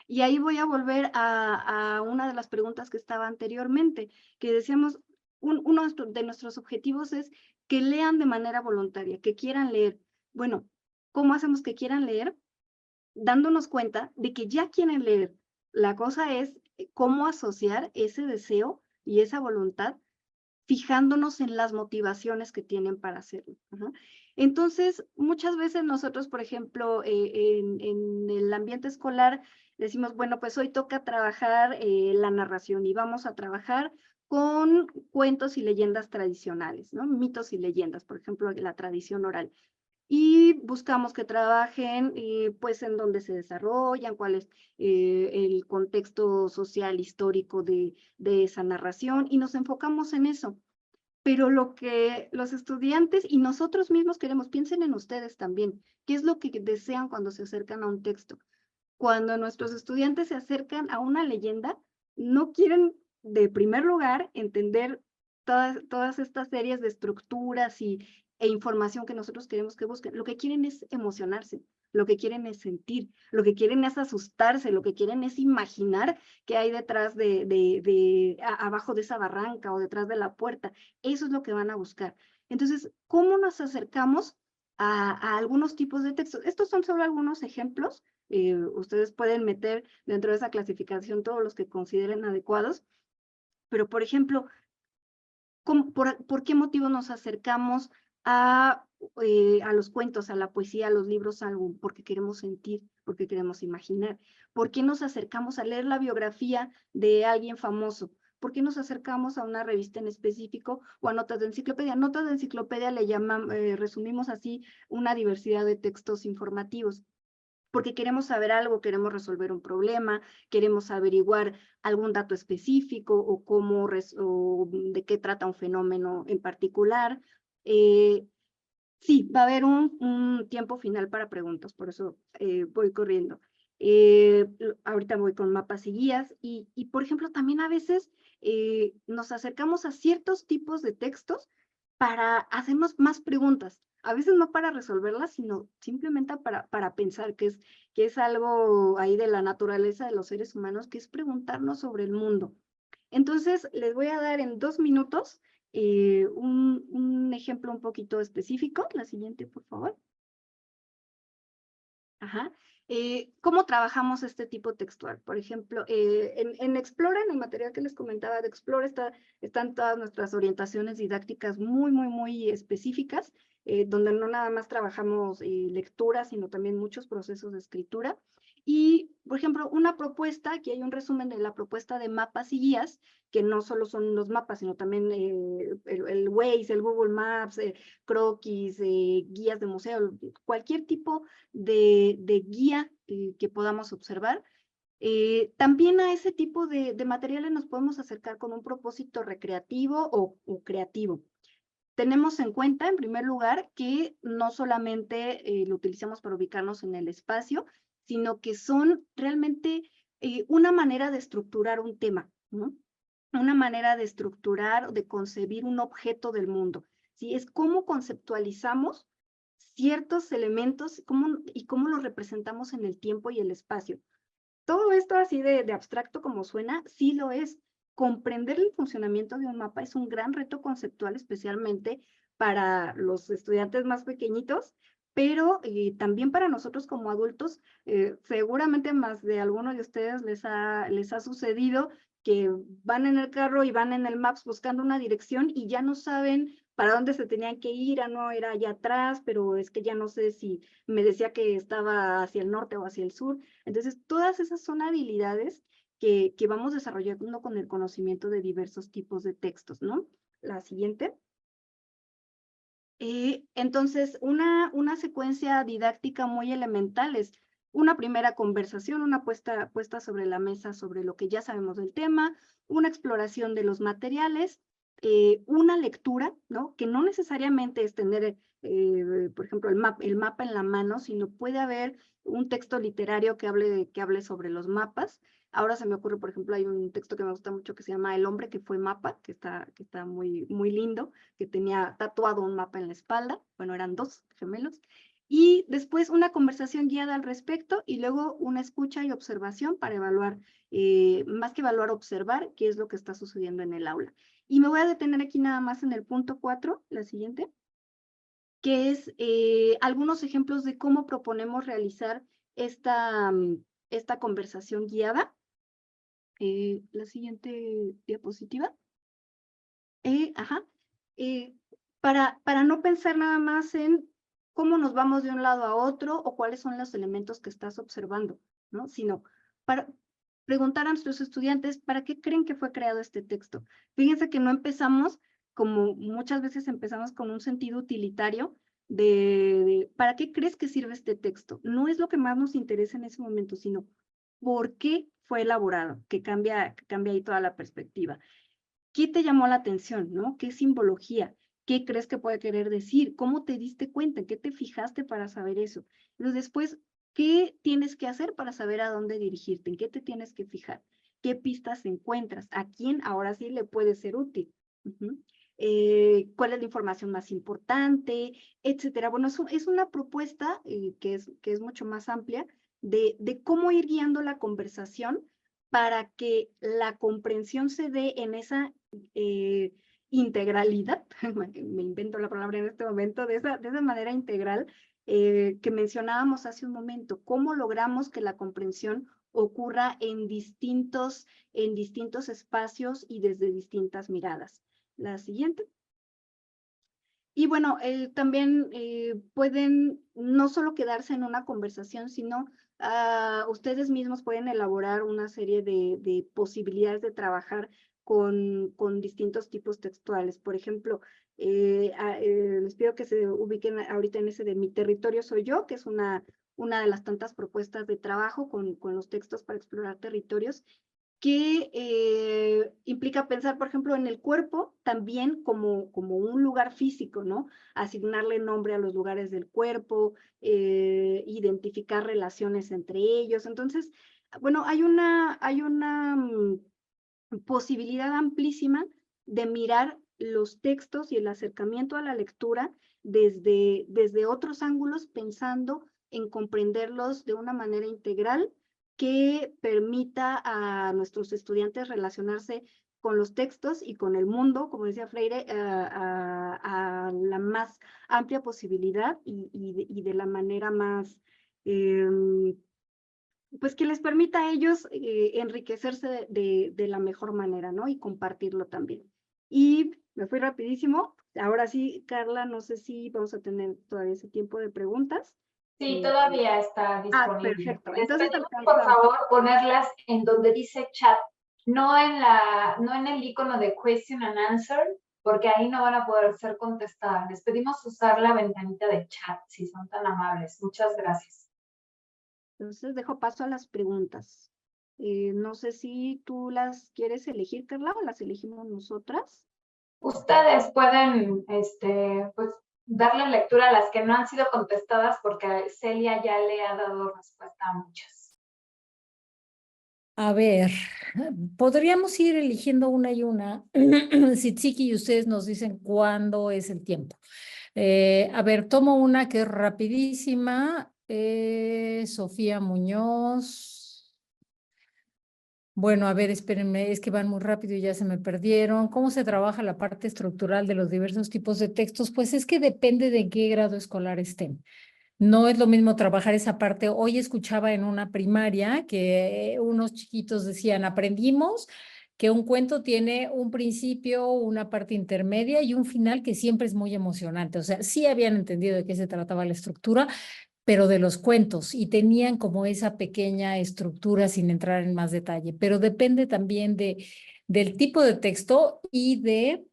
Y ahí voy a volver a una de las preguntas que estaba anteriormente, que decíamos, uno de nuestros objetivos es que lean de manera voluntaria, que quieran leer. Bueno, ¿cómo hacemos que quieran leer? Dándonos cuenta de que ya quieren leer. La cosa es cómo asociar ese deseo y esa voluntad fijándonos en las motivaciones que tienen para hacerlo. Entonces, muchas veces nosotros, por ejemplo, en el ambiente escolar, decimos, bueno, pues hoy toca trabajar la narración y vamos a trabajar con cuentos y leyendas tradicionales, ¿no? Mitos y leyendas, por ejemplo, la tradición oral. Y buscamos que trabajen pues en dónde se desarrollan, cuál es el contexto social, histórico de esa narración, y nos enfocamos en eso. Pero lo que los estudiantes y nosotros mismos queremos, piensen en ustedes también, ¿qué es lo que desean cuando se acercan a un texto? Cuando nuestros estudiantes se acercan a una leyenda, no quieren, de primer lugar, entender todas estas series de estructuras e información que nosotros queremos que busquen. Lo que quieren es emocionarse, lo que quieren es sentir, lo que quieren es asustarse, lo que quieren es imaginar qué hay detrás abajo de esa barranca o detrás de la puerta. Eso es lo que van a buscar. Entonces, ¿cómo nos acercamos a algunos tipos de textos? Estos son solo algunos ejemplos. Ustedes pueden meter dentro de esa clasificación todos los que consideren adecuados, pero por ejemplo, ¿por qué motivo nos acercamos a los cuentos, a la poesía, a los libros, algo? Porque queremos sentir, porque queremos imaginar. ¿Por qué nos acercamos a leer la biografía de alguien famoso? ¿Por qué nos acercamos a una revista en específico o a notas de enciclopedia? Notas de enciclopedia le resumimos así una diversidad de textos informativos, porque queremos saber algo, queremos resolver un problema, queremos averiguar algún dato específico o o de qué trata un fenómeno en particular. Sí, va a haber un tiempo final para preguntas, por eso voy corriendo. Ahorita voy con mapas y guías y por ejemplo, también a veces nos acercamos a ciertos tipos de textos para hacernos más preguntas. A veces no para resolverlas, sino simplemente para pensar, que es algo ahí de la naturaleza de los seres humanos, que es preguntarnos sobre el mundo. Entonces, les voy a dar en 2 minutos un ejemplo un poquito específico. La siguiente, por favor. Ajá. ¿Cómo trabajamos este tipo textual? Por ejemplo, en Explora, en el material que les comentaba de Explora, están todas nuestras orientaciones didácticas muy específicas, donde no nada más trabajamos lectura, sino también muchos procesos de escritura. Y, por ejemplo, una propuesta, aquí hay un resumen de la propuesta de mapas y guías, que no solo son los mapas, sino también el Waze, el Google Maps, croquis, guías de museo, cualquier tipo de guía que podamos observar. También a ese tipo de materiales nos podemos acercar con un propósito recreativo o creativo. Tenemos en cuenta, en primer lugar, que no solamente lo utilizamos para ubicarnos en el espacio, sino que son realmente una manera de estructurar un tema, ¿no? Una manera de estructurar, de concebir un objeto del mundo. ¿Sí? Es cómo conceptualizamos ciertos elementos y cómo los representamos en el tiempo y el espacio. Todo esto así de abstracto como suena, sí lo es. Comprender el funcionamiento de un mapa es un gran reto conceptual, especialmente para los estudiantes más pequeñitos, pero también para nosotros como adultos. Seguramente más de alguno de ustedes les ha sucedido que van en el carro y van en el Maps buscando una dirección y ya no saben para dónde se tenían que ir. No era allá atrás, pero es que ya no sé si me decía que estaba hacia el norte o hacia el sur. Entonces, todas esas son habilidades que vamos desarrollando con el conocimiento de diversos tipos de textos, ¿no? La siguiente. Entonces, una secuencia didáctica muy elemental es una primera conversación, una puesta sobre la mesa sobre lo que ya sabemos del tema, una exploración de los materiales, una lectura, ¿no? Que no necesariamente es tener, por ejemplo, el mapa en la mano, sino puede haber un texto literario que hable sobre los mapas. Ahora se me ocurre, por ejemplo, hay un texto que me gusta mucho que se llama El hombre que fue mapa, que está muy lindo, que tenía tatuado un mapa en la espalda. Bueno, eran 2 gemelos. Y después una conversación guiada al respecto y luego una escucha y observación para evaluar, más que evaluar, observar qué es lo que está sucediendo en el aula. Y me voy a detener aquí nada más en el punto 4, la siguiente, que es algunos ejemplos de cómo proponemos realizar esta conversación guiada. La siguiente diapositiva. Ajá. Para no pensar nada más en cómo nos vamos de un lado a otro o cuáles son los elementos que estás observando, ¿no? Sino para preguntar a nuestros estudiantes, ¿para qué creen que fue creado este texto? Fíjense que no empezamos, como muchas veces empezamos con un sentido utilitario de ¿para qué crees que sirve este texto? No es lo que más nos interesa en ese momento, sino ¿por qué fue elaborado? Que cambia ahí toda la perspectiva. ¿Qué te llamó la atención, no? ¿Qué simbología? ¿Qué crees que puede querer decir? ¿Cómo te diste cuenta? ¿En qué te fijaste para saber eso? Luego después, ¿qué tienes que hacer para saber a dónde dirigirte? ¿En qué te tienes que fijar? ¿Qué pistas encuentras? ¿A quién ahora sí le puede ser útil? ¿Cuál es la información más importante? Etcétera. Bueno, es una propuesta que es mucho más amplia de cómo ir guiando la conversación para que la comprensión se dé en esa integralidad, me invento la palabra en este momento, de esa manera integral que mencionábamos hace un momento. ¿Cómo logramos que la comprensión ocurra en distintos espacios y desde distintas miradas? La siguiente. Y bueno, también pueden no solo quedarse en una conversación, sino ustedes mismos pueden elaborar una serie de posibilidades de trabajar con distintos tipos textuales. Por ejemplo, les pido que se ubiquen ahorita en ese de Mi territorio soy yo, que es una de las tantas propuestas de trabajo con los textos para explorar territorios, que implica pensar, por ejemplo, en el cuerpo también como un lugar físico, ¿no? Asignarle nombre a los lugares del cuerpo, identificar relaciones entre ellos. Entonces, bueno, hay una posibilidad amplísima de mirar los textos y el acercamiento a la lectura desde otros ángulos, pensando en comprenderlos de una manera integral que permita a nuestros estudiantes relacionarse con los textos y con el mundo, como decía Freire, a la más amplia posibilidad y de la manera más, pues que les permita a ellos enriquecerse de la mejor manera, ¿no? Y compartirlo también. Y me fui rapidísimo. Ahora sí, Carla, no sé si vamos a tener todavía ese tiempo de preguntas. Sí, todavía está disponible. Perfecto. Les Entonces, pedimos, por favor, ponerlas en donde dice chat, no en el icono de question and answer, porque ahí no van a poder ser contestadas. Les pedimos usar la ventanita de chat, si son tan amables. Muchas gracias. Entonces, dejo paso a las preguntas. No sé si tú las quieres elegir, Carla, o las elegimos nosotras. Ustedes pueden, pues, darle lectura a las que no han sido contestadas, porque Celia ya le ha dado respuesta a muchas. A ver, podríamos ir eligiendo una y una. Sitziki y ustedes nos dicen cuándo es el tiempo. A ver, tomo una que es rapidísima. Sofía Muñoz. Bueno, a ver, espérenme, es que van muy rápido y ya se me perdieron. ¿Cómo se trabaja la parte estructural de los diversos tipos de textos? Pues es que depende de qué grado escolar estén. No es lo mismo trabajar esa parte. Hoy escuchaba en una primaria que unos chiquitos decían, aprendimos que un cuento tiene un principio, una parte intermedia y un final que siempre es muy emocionante. O sea, sí habían entendido de qué se trataba la estructura, pero de los cuentos, y tenían como esa pequeña estructura sin entrar en más detalle. Pero depende también del tipo de texto y de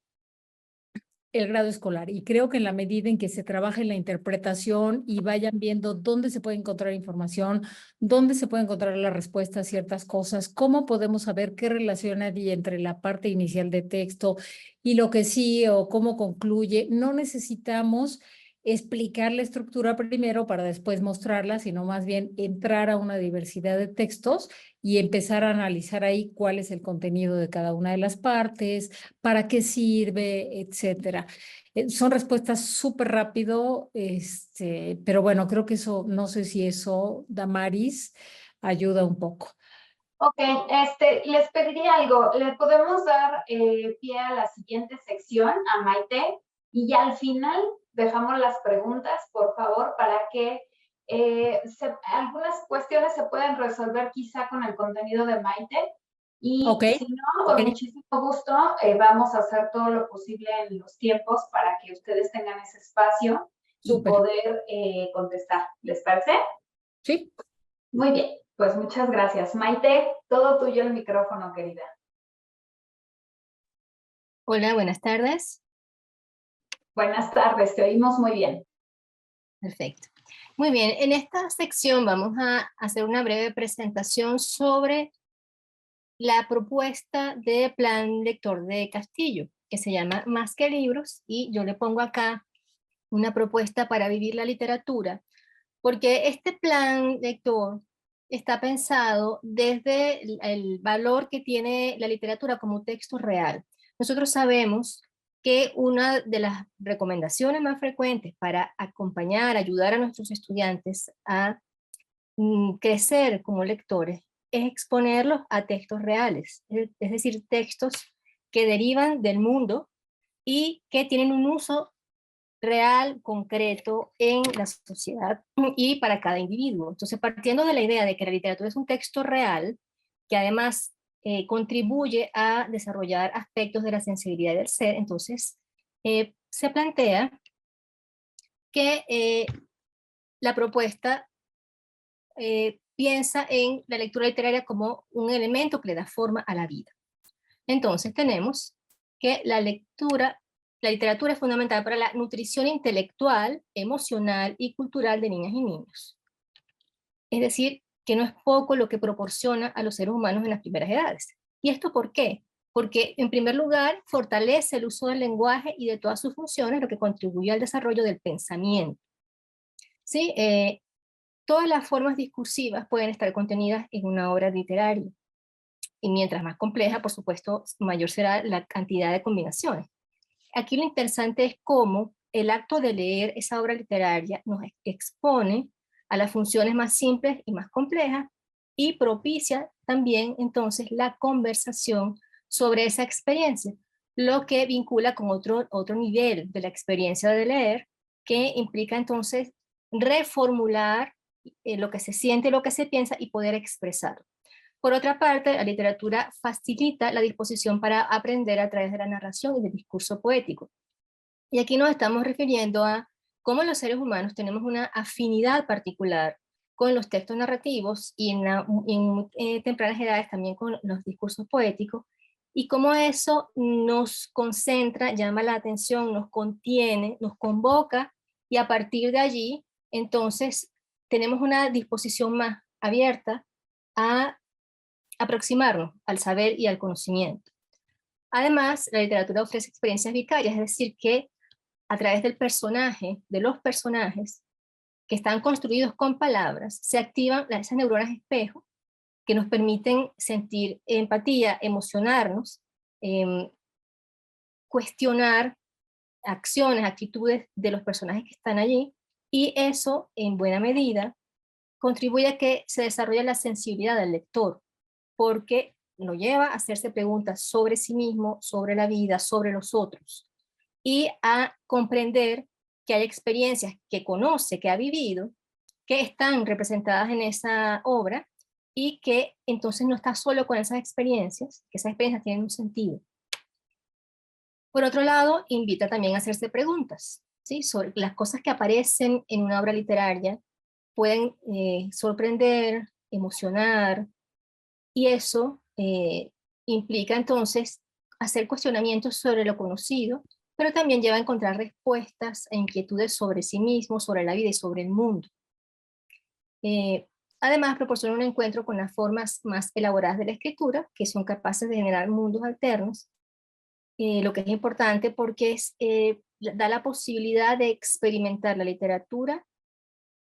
el grado escolar. Y creo que en la medida en que se trabaje en la interpretación y vayan viendo dónde se puede encontrar información, dónde se puede encontrar la respuesta a ciertas cosas, cómo podemos saber qué relación hay entre la parte inicial de texto y lo que sí o cómo concluye, no necesitamos explicar la estructura primero para después mostrarla, sino más bien entrar a una diversidad de textos y empezar a analizar ahí cuál es el contenido de cada una de las partes, para qué sirve, etcétera. Son respuestas súper rápido, pero bueno, creo que eso, no sé si eso, Damaris, ayuda un poco. Ok, les pediría algo. ¿Le podemos dar pie a la siguiente sección, a Maite? Y ya al final dejamos las preguntas, por favor, para que algunas cuestiones se pueden resolver quizá con el contenido de Maite. Y Ok. si no, con muchísimo gusto vamos a hacer todo lo posible en los tiempos para que ustedes tengan ese espacio y Súper. poder contestar. ¿Les parece? Sí. Muy bien, pues muchas gracias. Maite, todo tuyo el micrófono, querida. Hola, buenas tardes. Buenas tardes, te oímos muy bien. Perfecto. Muy bien, en esta sección vamos a hacer una breve presentación sobre la propuesta de plan lector de Castillo, que se llama Más que libros, y yo le pongo acá una propuesta para vivir la literatura, porque este plan lector está pensado desde el valor que tiene la literatura como texto real. Nosotros sabemos que una de las recomendaciones más frecuentes para acompañar, ayudar a nuestros estudiantes a crecer como lectores es exponerlos a textos reales, es decir, textos que derivan del mundo y que tienen un uso real, concreto en la sociedad y para cada individuo. Entonces, partiendo de la idea de que la literatura es un texto real, que además contribuye a desarrollar aspectos de la sensibilidad del ser, entonces se plantea que la propuesta piensa en la lectura literaria como un elemento que le da forma a la vida. Entonces tenemos que la literatura es fundamental para la nutrición intelectual, emocional y cultural de niñas y niños. Es decir, que no es poco lo que proporciona a los seres humanos en las primeras edades. ¿Y esto por qué? Porque, en primer lugar, fortalece el uso del lenguaje y de todas sus funciones, lo que contribuye al desarrollo del pensamiento. ¿Sí? Todas las formas discursivas pueden estar contenidas en una obra literaria. Y mientras más compleja, por supuesto, mayor será la cantidad de combinaciones. Aquí lo interesante es cómo el acto de leer esa obra literaria nos expone a las funciones más simples y más complejas y propicia también entonces la conversación sobre esa experiencia, lo que vincula con otro nivel de la experiencia de leer, que implica entonces reformular lo que se siente, lo que se piensa y poder expresarlo. Por otra parte, la literatura facilita la disposición para aprender a través de la narración y del discurso poético. Y aquí nos estamos refiriendo a cómo los seres humanos tenemos una afinidad particular con los textos narrativos y en tempranas edades también con los discursos poéticos, y cómo eso nos concentra, llama la atención, nos contiene, nos convoca, y a partir de allí, entonces, tenemos una disposición más abierta a aproximarnos al saber y al conocimiento. Además, la literatura ofrece experiencias vicarias, es decir, que a través del personaje, de los personajes que están construidos con palabras, se activan esas neuronas espejo que nos permiten sentir empatía, emocionarnos, cuestionar acciones, actitudes de los personajes que están allí, y eso, en buena medida, contribuye a que se desarrolle la sensibilidad del lector, porque lo lleva a hacerse preguntas sobre sí mismo, sobre la vida, sobre los otros, y a comprender que hay experiencias que conoce, que ha vivido, que están representadas en esa obra, y que entonces no está solo con esas experiencias, que esas experiencias tienen un sentido. Por otro lado, invita también a hacerse preguntas, ¿sí? Sobre las cosas que aparecen en una obra literaria, pueden sorprender, emocionar, y eso implica entonces hacer cuestionamientos sobre lo conocido, pero también lleva a encontrar respuestas e inquietudes sobre sí mismo, sobre la vida y sobre el mundo. Además, proporciona un encuentro con las formas más elaboradas de la escritura, que son capaces de generar mundos alternos, lo que es importante porque es da la posibilidad de experimentar la literatura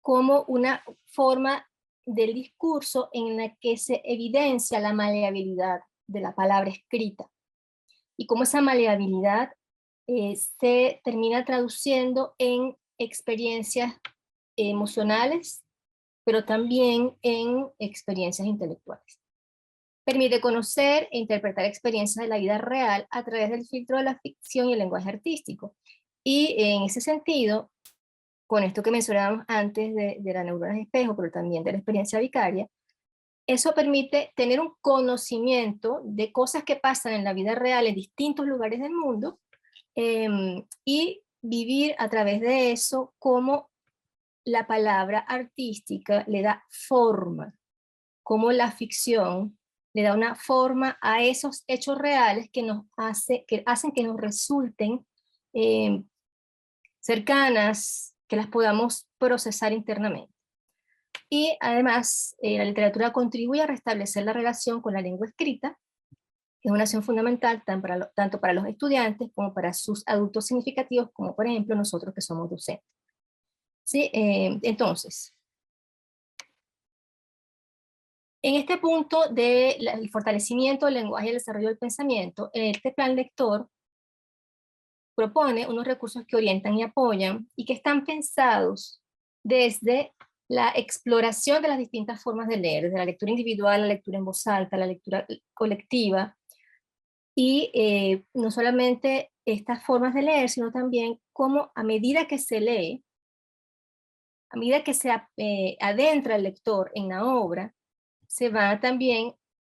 como una forma del discurso en la que se evidencia la maleabilidad de la palabra escrita, y cómo esa maleabilidad se termina traduciendo en experiencias emocionales, pero también en experiencias intelectuales. Permite conocer e interpretar experiencias de la vida real a través del filtro de la ficción y el lenguaje artístico. Y en ese sentido, con esto que mencionábamos antes de la neurona de espejo, pero también de la experiencia vicaria, eso permite tener un conocimiento de cosas que pasan en la vida real en distintos lugares del mundo, y vivir a través de eso como la palabra artística le da forma, como la ficción le da una forma a esos hechos reales que hacen que nos resulten cercanas, que las podamos procesar internamente. Y además, la literatura contribuye a restablecer la relación con la lengua escrita, que es una acción fundamental tanto para los estudiantes como para sus adultos significativos, como por ejemplo nosotros que somos docentes. ¿Sí? Entonces, en este punto del fortalecimiento del lenguaje y el desarrollo del pensamiento, este plan lector propone unos recursos que orientan y apoyan y que están pensados desde la exploración de las distintas formas de leer, desde la lectura individual, la lectura en voz alta, la lectura colectiva, y no solamente estas formas de leer, sino también cómo a medida que se lee, a medida que se adentra el lector en la obra, se va también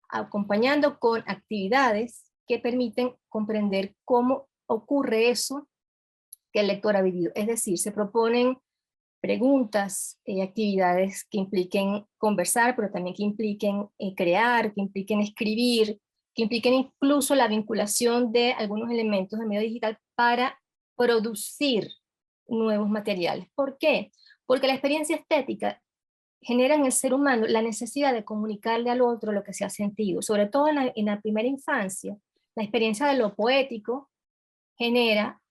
acompañando con actividades que permiten comprender cómo ocurre eso que el lector ha vivido. Es decir, se proponen preguntas, actividades que impliquen conversar, pero también que impliquen crear, que impliquen escribir, que impliquen incluso la vinculación de algunos elementos del medio digital para producir nuevos materiales. ¿Por qué? Porque la experiencia estética genera en el ser humano la necesidad de comunicarle al otro lo que se ha sentido, sobre todo en la primera infancia. La experiencia de lo poético genera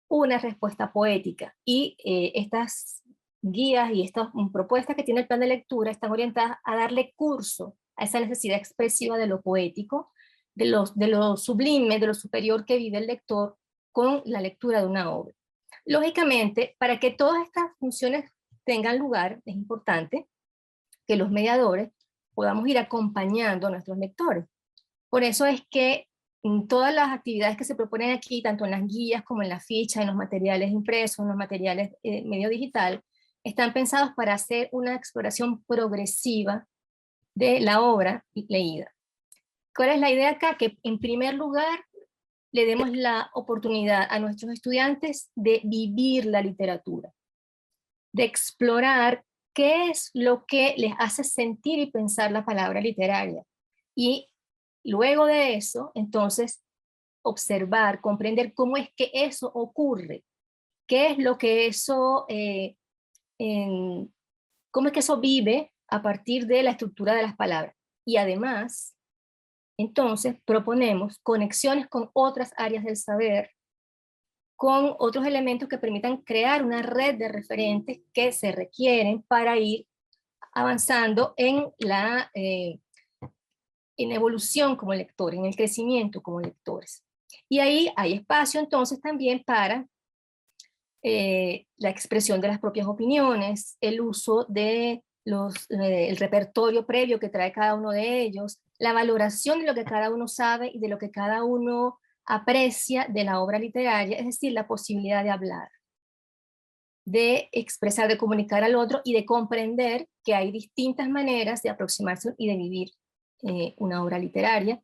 una respuesta poética, y estas guías y estas propuestas que tiene el plan de lectura están orientadas a darle curso a esa necesidad expresiva de lo poético, de lo sublime, de lo superior que vive el lector con la lectura de una obra. Lógicamente, para que todas estas funciones tengan lugar, es importante que los mediadores podamos ir acompañando a nuestros lectores. Por eso es que todas las actividades que se proponen aquí, tanto en las guías como en la ficha, en los materiales impresos, en los materiales medio digital, están pensados para hacer una exploración progresiva de la obra leída. ¿Cuál es la idea acá? Que en primer lugar le demos la oportunidad a nuestros estudiantes de vivir la literatura, de explorar qué es lo que les hace sentir y pensar la palabra literaria. Y luego de eso, entonces, observar, comprender cómo es que eso ocurre, qué es lo que eso, cómo es que eso vive a partir de la estructura de las palabras. Y además, entonces, proponemos conexiones con otras áreas del saber, con otros elementos que permitan crear una red de referentes que se requieren para ir avanzando en la en evolución como lectores, en el crecimiento como lectores. Y ahí hay espacio entonces también para la expresión de las propias opiniones, el uso de el repertorio previo que trae cada uno de ellos, la valoración de lo que cada uno sabe y de lo que cada uno aprecia de la obra literaria, es decir, la posibilidad de hablar, de expresar, de comunicar al otro y de comprender que hay distintas maneras de aproximarse y de vivir una obra literaria.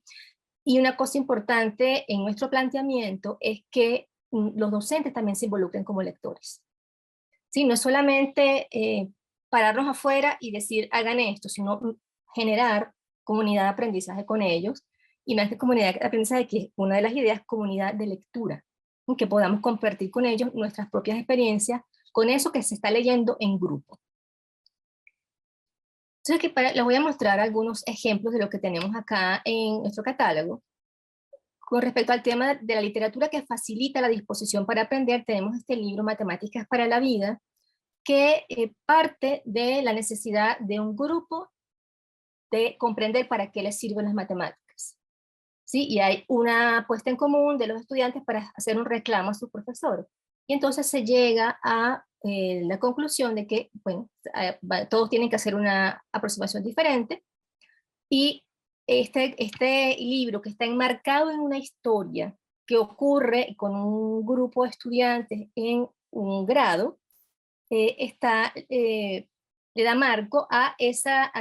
Y una cosa importante en nuestro planteamiento es que los docentes también se involucren como lectores. ¿Sí? No es solamente pararnos afuera y decir hagan esto, sino generar comunidad de aprendizaje con ellos, y más que comunidad de aprendizaje, que una de las ideas, comunidad de lectura, en que podamos compartir con ellos nuestras propias experiencias con eso que se está leyendo en grupo. Entonces, les voy a mostrar algunos ejemplos de lo que tenemos acá en nuestro catálogo, Con respecto al tema de la literatura que facilita la disposición para aprender, tenemos este libro, Matemáticas para la Vida, que parte de la necesidad de un grupo de comprender para qué les sirven las matemáticas. ¿Sí? Y hay una puesta en común de los estudiantes para hacer un reclamo a sus profesores. Y entonces se llega a la conclusión de que, bueno, todos tienen que hacer una aproximación diferente, y este libro, que está enmarcado en una historia que ocurre con un grupo de estudiantes en un grado, le da marco a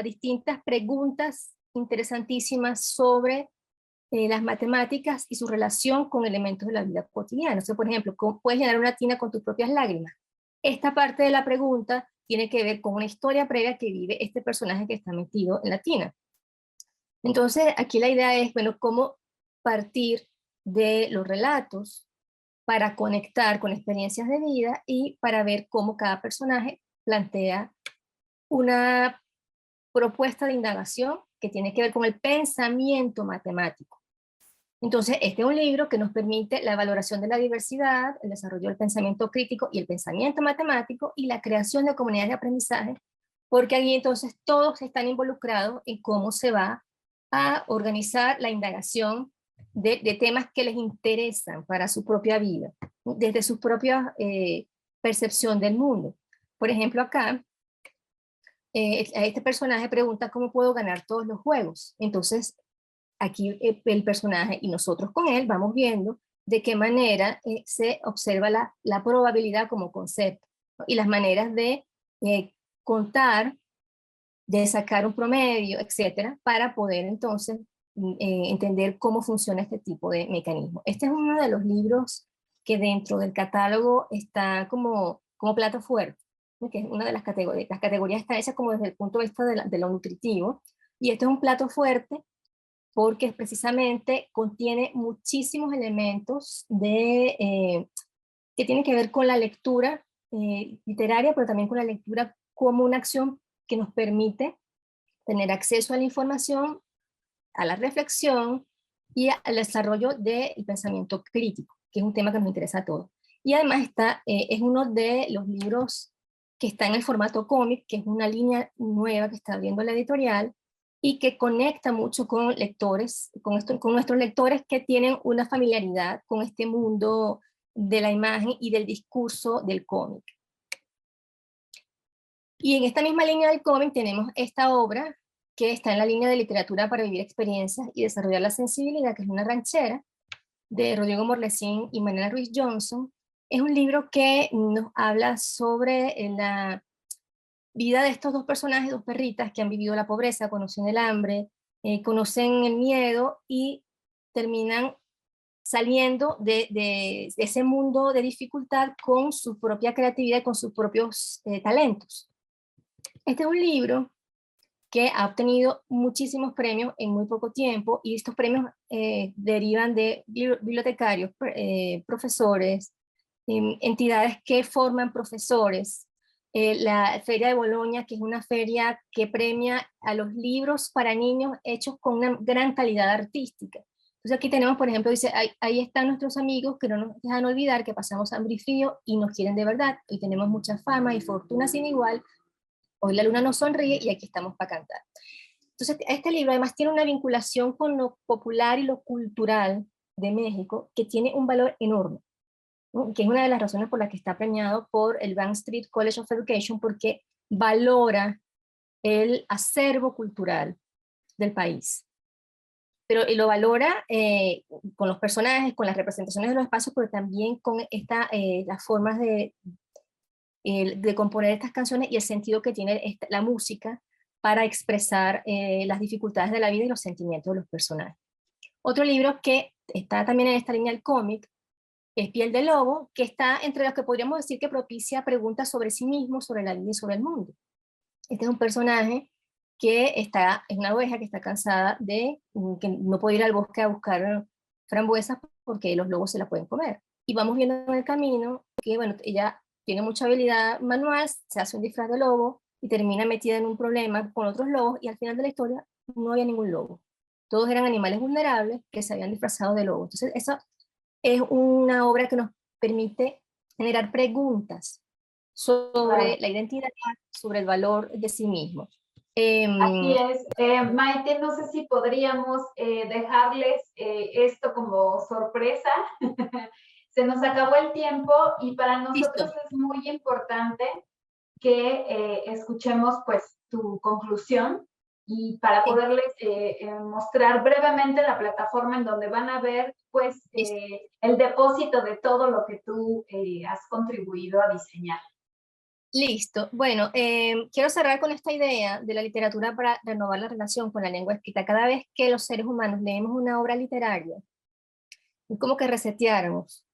distintas preguntas interesantísimas sobre las matemáticas y su relación con elementos de la vida cotidiana. O sea, por ejemplo, ¿cómo puedes llenar una tina con tus propias lágrimas? Esta parte de la pregunta tiene que ver con una historia previa que vive este personaje que está metido en la tina. Entonces, aquí la idea es, bueno, cómo partir de los relatos para conectar con experiencias de vida y para ver cómo cada personaje plantea una propuesta de indagación que tiene que ver con el pensamiento matemático. Entonces, este es un libro que nos permite la valoración de la diversidad, el desarrollo del pensamiento crítico y el pensamiento matemático, y la creación de comunidades de aprendizaje, porque allí entonces todos están involucrados en cómo se va a organizar la indagación de temas que les interesan para su propia vida, desde su propia percepción del mundo. Por ejemplo, acá, este personaje pregunta cómo puedo ganar todos los juegos. Entonces, aquí el personaje y nosotros con él vamos viendo de qué manera se observa la probabilidad como concepto, ¿no? Y las maneras de contar, de sacar un promedio, etcétera, para poder entonces entender cómo funciona este tipo de mecanismo. Este es uno de los libros que dentro del catálogo está como plato fuerte, ¿no? Que es una de las categorías. Las categorías están hechas como desde el punto de vista de lo nutritivo, y este es un plato fuerte porque precisamente contiene muchísimos elementos que tienen que ver con la lectura literaria, pero también con la lectura como una acción que nos permite tener acceso a la información, a la reflexión y al desarrollo del pensamiento crítico, que es un tema que nos interesa a todos. Y además es uno de los libros que está en el formato cómic, que es una línea nueva que está abriendo la editorial, y que conecta mucho con lectores, con nuestros lectores que tienen una familiaridad con este mundo de la imagen y del discurso del cómic. Y en esta misma línea del cómic tenemos esta obra que está en la línea de literatura para vivir experiencias y desarrollar la sensibilidad, que es Una ranchera, de Rodrigo Morlesín y Manuela Ruiz Johnson. Es un libro que nos habla sobre la vida de estos dos personajes, dos perritas que han vivido la pobreza, conocen el hambre, conocen el miedo y terminan saliendo de ese mundo de dificultad con su propia creatividad y con sus propios talentos. Este es un libro que ha obtenido muchísimos premios en muy poco tiempo, y estos premios derivan de bibliotecarios, profesores, entidades que forman profesores. La Feria de Boloña, que es una feria que premia a los libros para niños hechos con una gran calidad artística. Entonces aquí tenemos, por ejemplo, dice, ahí están nuestros amigos que no nos dejan olvidar que pasamos hambre y frío y nos quieren de verdad. Hoy tenemos mucha fama y fortuna sin igual. Hoy la luna nos sonríe y aquí estamos para cantar. Entonces este libro además tiene una vinculación con lo popular y lo cultural de México que tiene un valor enorme, ¿no? Que es una de las razones por las que está premiado por el Bank Street College of Education, porque valora el acervo cultural del país. Pero lo valora con los personajes, con las representaciones de los espacios, pero también con las formas de componer estas canciones y el sentido que tiene la música para expresar las dificultades de la vida y los sentimientos de los personajes. Otro libro que está también en esta línea del cómic es Piel de Lobo, que está entre los que podríamos decir que propicia preguntas sobre sí mismo, sobre la vida y sobre el mundo. Este es un personaje que es una oveja que está cansada de que no puede ir al bosque a buscar frambuesas porque los lobos se la pueden comer. Y vamos viendo en el camino que, bueno, ella tiene mucha habilidad manual, se hace un disfraz de lobo y termina metida en un problema con otros lobos, y al final de la historia no había ningún lobo. Todos eran animales vulnerables que se habían disfrazado de lobos. Entonces, eso es una obra que nos permite generar preguntas sobre la identidad, sobre el valor de sí mismo. Así es. Maite, no sé si podríamos dejarles esto como sorpresa. Se nos acabó el tiempo y para nosotros Listo. es muy importante que escuchemos pues tu conclusión y para poderles mostrar brevemente la plataforma en donde van a ver pues el depósito de todo lo que tú has contribuido a diseñar. Listo. Bueno, quiero cerrar con esta idea de la literatura para renovar la relación con la lengua escrita. Cada vez que los seres humanos leemos una obra literaria, es como que reseteáramos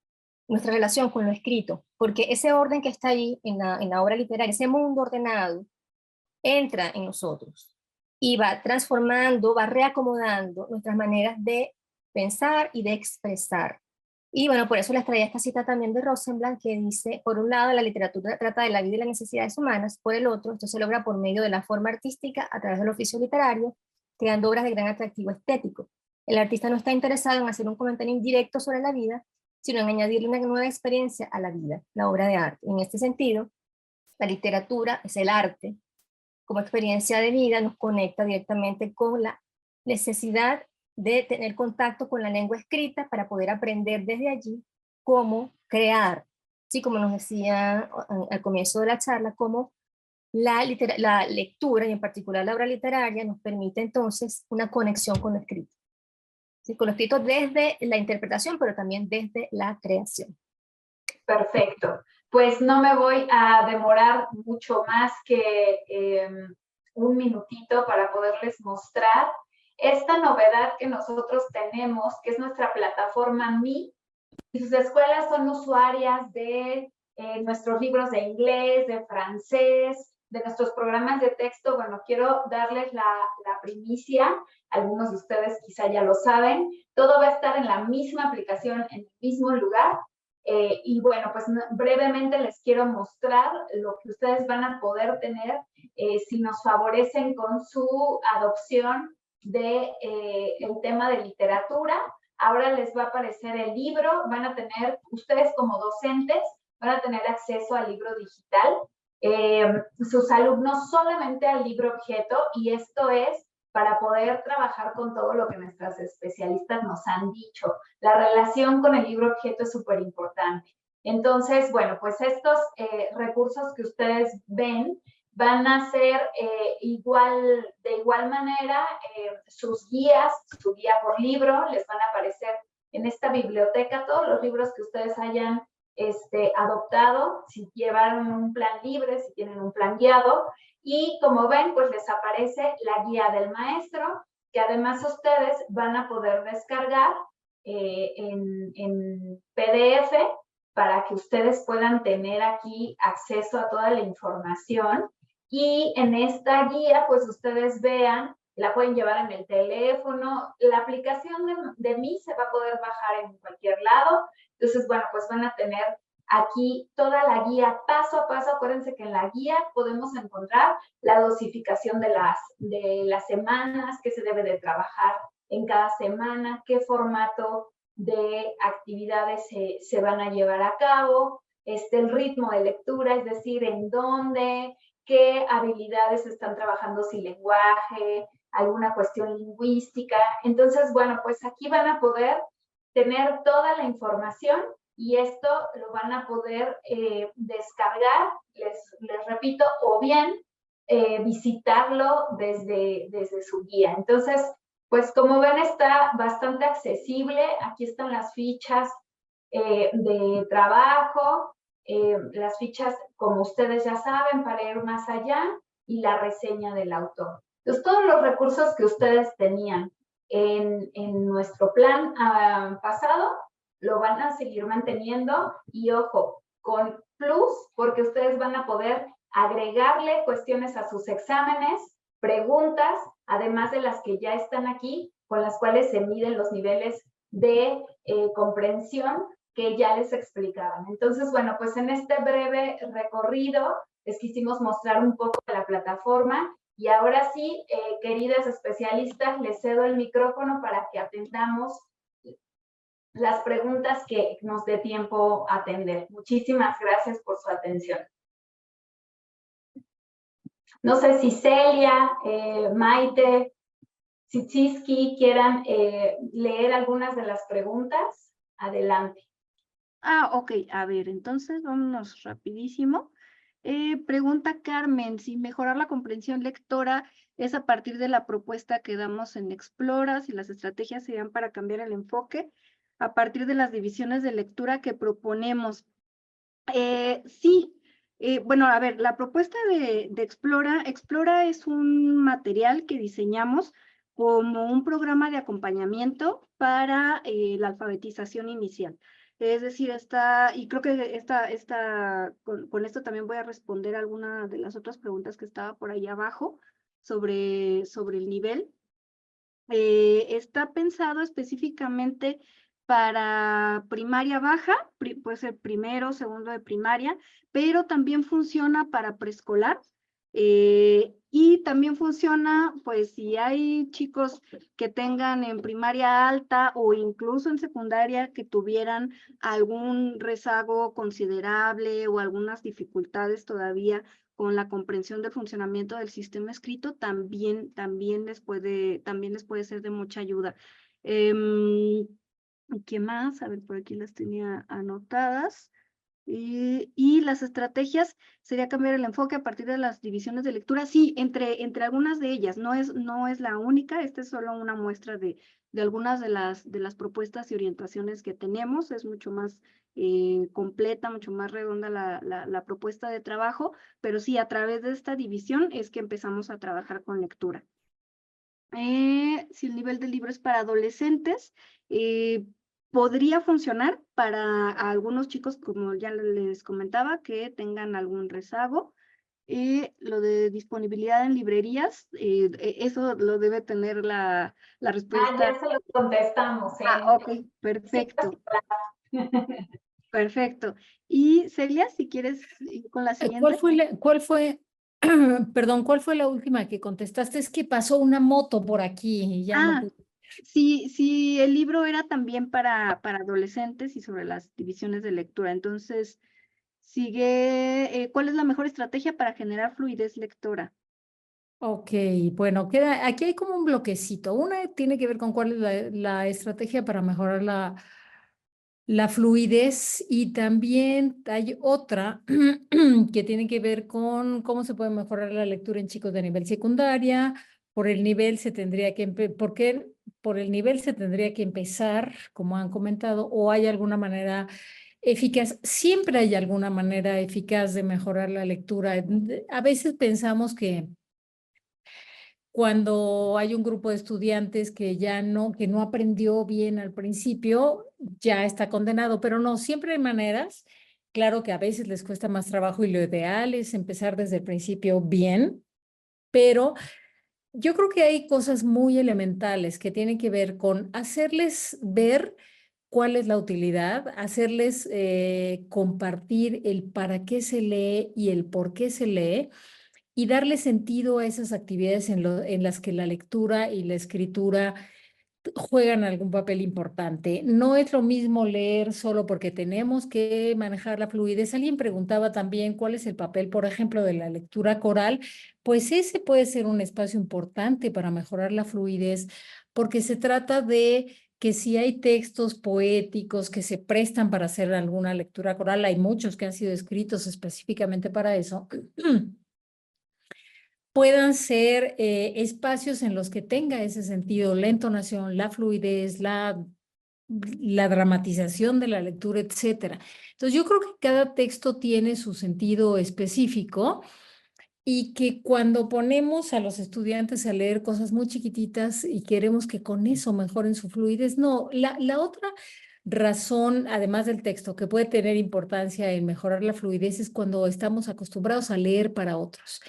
nuestra relación con lo escrito, porque ese orden que está ahí en la obra literaria, ese mundo ordenado, entra en nosotros y va transformando, va reacomodando nuestras maneras de pensar y de expresar. Y bueno, por eso les traía esta cita también de Rosenblatt que dice, por un lado la literatura trata de la vida y las necesidades humanas, por el otro esto se logra por medio de la forma artística a través del oficio literario, creando obras de gran atractivo estético. El artista no está interesado en hacer un comentario indirecto sobre la vida, sino en añadirle una nueva experiencia a la vida, la obra de arte. En este sentido, la literatura es el arte, como experiencia de vida, nos conecta directamente con la necesidad de tener contacto con la lengua escrita para poder aprender desde allí cómo crear, ¿sí? Como nos decía al comienzo de la charla, cómo la lectura, y en particular la obra literaria, nos permite entonces una conexión con lo escrito. ¿Sí? Con lo escrito desde la interpretación, pero también desde la creación. Perfecto. Pues no me voy a demorar mucho más que un minutito para poderles mostrar esta novedad que nosotros tenemos, que es nuestra plataforma Mi. Y sus escuelas son usuarias de nuestros libros de inglés, de francés, de nuestros programas de texto. Bueno, quiero darles la primicia. Algunos de ustedes quizá ya lo saben. Todo va a estar en la misma aplicación, en el mismo lugar. Y bueno, pues brevemente les quiero mostrar lo que ustedes van a poder tener si nos favorecen con su adopción de el tema de literatura. Ahora les va a aparecer el libro, van a tener, ustedes como docentes, van a tener acceso al libro digital, sus alumnos solamente al libro objeto, y esto es para poder trabajar con todo lo que nuestras especialistas nos han dicho. La relación con el libro objeto es súper importante. Entonces, bueno, pues estos recursos que ustedes ven van a ser de igual manera sus guías, su guía por libro, les van a aparecer en esta biblioteca todos los libros que ustedes hayan adoptado, si llevaron un plan libre, si tienen un plan guiado, y como ven, pues les aparece la guía del maestro, que además ustedes van a poder descargar en PDF para que ustedes puedan tener aquí acceso a toda la información. Y en esta guía, pues ustedes vean, la pueden llevar en el teléfono, la aplicación de Mi se va a poder bajar en cualquier lado. Entonces, bueno, pues van a tener aquí toda la guía paso a paso. Acuérdense que en la guía podemos encontrar la dosificación de las semanas, qué se debe de trabajar en cada semana, qué formato de actividades se van a llevar a cabo, el ritmo de lectura, es decir, en dónde, qué habilidades están trabajando, si lenguaje, alguna cuestión lingüística. Entonces, bueno, pues aquí van a poder tener toda la información y esto lo van a poder descargar, les repito, o bien visitarlo desde su guía. Entonces, pues como ven, está bastante accesible. Aquí están las fichas de trabajo, las fichas, como ustedes ya saben, para ir más allá, y la reseña del autor. Entonces, todos los recursos que ustedes tenían en nuestro plan pasado, lo van a seguir manteniendo, y ojo, con plus, porque ustedes van a poder agregarle cuestiones a sus exámenes, preguntas, además de las que ya están aquí, con las cuales se miden los niveles de comprensión que ya les explicaban. Entonces, bueno, pues en este breve recorrido les quisimos mostrar un poco de la plataforma Y ahora sí, queridas especialistas, les cedo el micrófono para que atendamos las preguntas que nos dé tiempo a atender. Muchísimas gracias por su atención. No sé si Celia, Maite, Tsitsiski quieran leer algunas de las preguntas. Adelante. Ok, a ver, entonces vámonos rapidísimo. Pregunta Carmen, si mejorar la comprensión lectora es a partir de la propuesta que damos en Explora, si las estrategias serían para cambiar el enfoque, a partir de las divisiones de lectura que proponemos. Sí, bueno, a ver, la propuesta de Explora es un material que diseñamos como un programa de acompañamiento para la alfabetización inicial. Es decir, y creo que con esto también voy a responder alguna de las otras preguntas que estaba por ahí abajo sobre el nivel. Está pensado específicamente para primaria baja, puede ser primero, segundo de primaria, pero también funciona para preescolar. Y también funciona, pues, si hay chicos que tengan en primaria alta o incluso en secundaria que tuvieran algún rezago considerable o algunas dificultades todavía con la comprensión del funcionamiento del sistema escrito, también les puede ser de mucha ayuda. ¿Qué más? A ver, por aquí las tenía anotadas. Y las estrategias sería cambiar el enfoque a partir de las divisiones de lectura. Sí, entre algunas de ellas, no es la única, esta es solo una muestra de algunas de las propuestas y orientaciones que tenemos. Es mucho más completa, mucho más redonda la propuesta de trabajo, pero sí, a través de esta división es que empezamos a trabajar con lectura. Si el nivel del libro es para adolescentes, podría funcionar para algunos chicos, como ya les comentaba, que tengan algún rezago. Lo de disponibilidad en librerías, eso lo debe tener la respuesta. Ya se lo contestamos. Ok, perfecto. Perfecto. Y Celia, si quieres ir con la siguiente. Perdón, ¿cuál fue la última que contestaste? Es que pasó una moto por aquí y ya no pude. Sí, el libro era también para adolescentes y sobre las divisiones de lectura. Entonces, sigue, ¿cuál es la mejor estrategia para generar fluidez lectora? Ok, bueno, aquí hay como un bloquecito. Una tiene que ver con cuál es la estrategia para mejorar la fluidez, y también hay otra que tiene que ver con cómo se puede mejorar la lectura en chicos de nivel secundaria. Por el nivel se tendría que por el nivel se tendría que empezar, como han comentado, o hay alguna manera eficaz. Siempre hay alguna manera eficaz de mejorar la lectura. A veces pensamos que cuando hay un grupo de estudiantes que no aprendió bien al principio, ya está condenado, pero no, siempre hay maneras. Claro que a veces les cuesta más trabajo y lo ideal es empezar desde el principio bien, pero yo creo que hay cosas muy elementales que tienen que ver con hacerles ver cuál es la utilidad, hacerles compartir el para qué se lee y el por qué se lee, y darle sentido a esas actividades en las que la lectura y la escritura juegan algún papel importante. No es lo mismo leer solo porque tenemos que manejar la fluidez. Alguien preguntaba también cuál es el papel, por ejemplo, de la lectura coral. Pues ese puede ser un espacio importante para mejorar la fluidez, porque se trata de que si hay textos poéticos que se prestan para hacer alguna lectura coral, hay muchos que han sido escritos específicamente para eso, puedan ser espacios en los que tenga ese sentido, la entonación, la fluidez, la dramatización de la lectura, etcétera. Entonces, yo creo que cada texto tiene su sentido específico, y que cuando ponemos a los estudiantes a leer cosas muy chiquititas y queremos que con eso mejoren su fluidez, no. La otra razón, además del texto, que puede tener importancia en mejorar la fluidez es cuando estamos acostumbrados a leer para otros.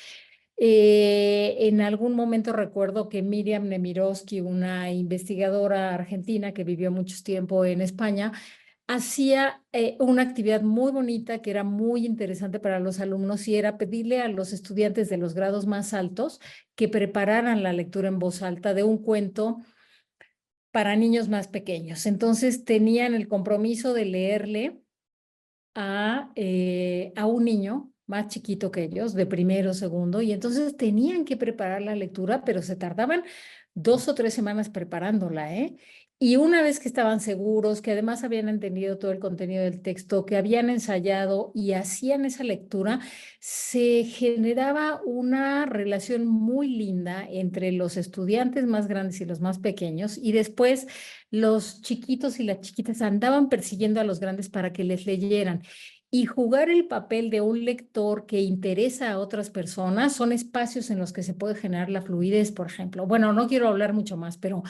En algún momento recuerdo que Miriam Nemirovsky, una investigadora argentina que vivió mucho tiempo en España, hacía una actividad muy bonita que era muy interesante para los alumnos y era pedirle a los estudiantes de los grados más altos que prepararan la lectura en voz alta de un cuento para niños más pequeños. Entonces tenían el compromiso de leerle a un niño más chiquito que ellos, de primero o segundo, y entonces tenían que preparar la lectura, pero se tardaban 2 o 3 semanas preparándola, ¿eh? Y una vez que estaban seguros, que además habían entendido todo el contenido del texto, que habían ensayado y hacían esa lectura, se generaba una relación muy linda entre los estudiantes más grandes y los más pequeños, y después los chiquitos y las chiquitas andaban persiguiendo a los grandes para que les leyeran. Y jugar el papel de un lector que interesa a otras personas son espacios en los que se puede generar la fluidez, por ejemplo. Bueno, no quiero hablar mucho más, pero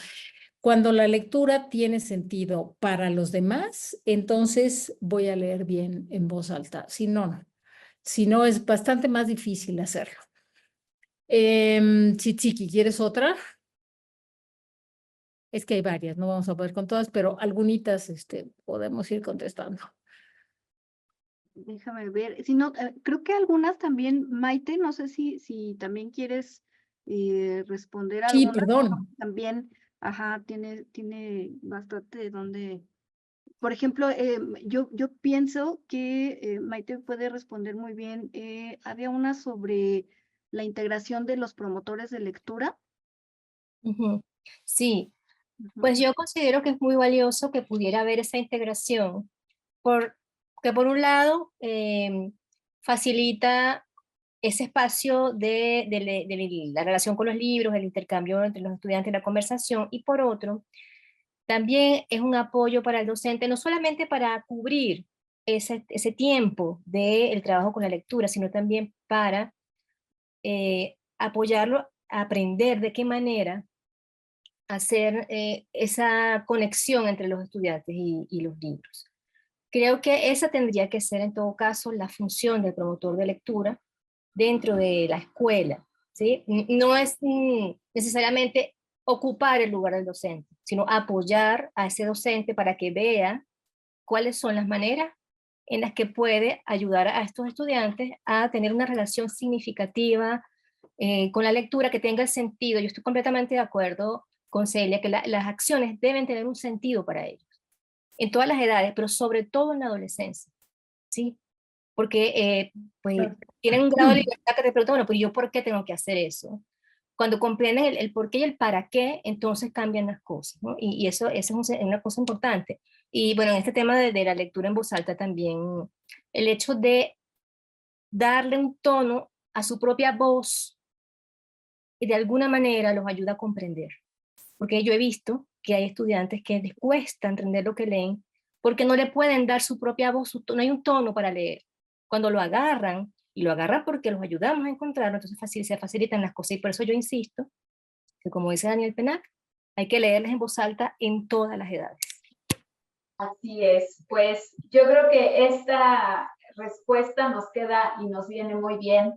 cuando la lectura tiene sentido para los demás, entonces voy a leer bien en voz alta. Si no, no. Si no, es bastante más difícil hacerlo. Chichiki, ¿quieres otra? Es que hay varias, no vamos a poder con todas, pero algunitas podemos ir contestando. Déjame ver. Si no, creo que algunas también, Maite, no sé si también quieres responder Sí, algunas. perdón. También, ajá, tiene bastante de donde. Por ejemplo, yo pienso que Maite puede responder muy bien. Había una sobre la integración de los promotores de lectura. Sí, Ujú. pues yo considero que es muy valioso que pudiera haber esa integración, porque por un lado facilita ese espacio de la relación con los libros, el intercambio entre los estudiantes, la conversación, y por otro, también es un apoyo para el docente, no solamente para cubrir ese tiempo del trabajo con la lectura, sino también para apoyarlo a aprender de qué manera hacer esa conexión entre los estudiantes y los libros. Creo que esa tendría que ser en todo caso la función del promotor de lectura dentro de la escuela, ¿sí? No es necesariamente ocupar el lugar del docente, sino apoyar a ese docente para que vea cuáles son las maneras en las que puede ayudar a estos estudiantes a tener una relación significativa con la lectura que tenga el sentido. Yo estoy completamente de acuerdo con Celia que las acciones deben tener un sentido para ellos, en todas las edades, pero sobre todo en la adolescencia, ¿sí? Porque pues, tienen un grado de libertad que te preguntan, bueno, pues yo ¿por qué tengo que hacer eso? Cuando comprenden el por qué y el para qué, entonces cambian las cosas, ¿no? Y eso es una cosa importante. Y bueno, en este tema de la lectura en voz alta también, el hecho de darle un tono a su propia voz, y de alguna manera los ayuda a comprender. Porque yo he visto que hay estudiantes que les cuesta entender lo que leen, porque no le pueden dar su propia voz, no hay un tono para leer. Cuando lo agarran, y lo agarran porque los ayudamos a encontrarlo, entonces se facilitan las cosas. Y por eso yo insisto, que como dice Daniel Penac, hay que leerles en voz alta en todas las edades. Así es, pues yo creo que esta respuesta nos queda y nos viene muy bien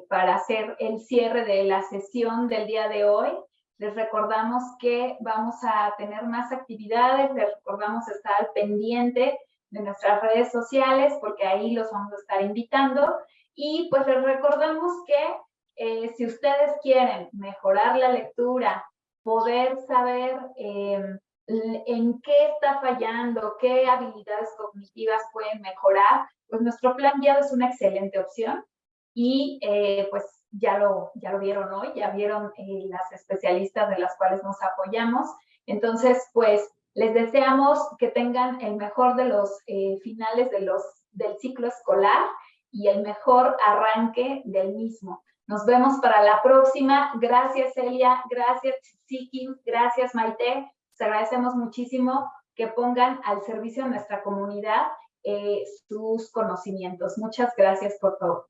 para hacer el cierre de la sesión del día de hoy. Les recordamos que vamos a tener más actividades, les recordamos estar al pendiente de nuestras redes sociales porque ahí los vamos a estar invitando y pues les recordamos que si ustedes quieren mejorar la lectura, poder saber en qué está fallando, qué habilidades cognitivas pueden mejorar, pues nuestro plan guiado es una excelente opción y pues ya lo vieron hoy, ya vieron las especialistas de las cuales nos apoyamos. Entonces, pues les deseamos que tengan el mejor de los finales del ciclo escolar y el mejor arranque del mismo. Nos vemos para la próxima. Gracias, Celia. Gracias, Siki. Gracias, Maite. Les agradecemos muchísimo que pongan al servicio de nuestra comunidad sus conocimientos. Muchas gracias por todo.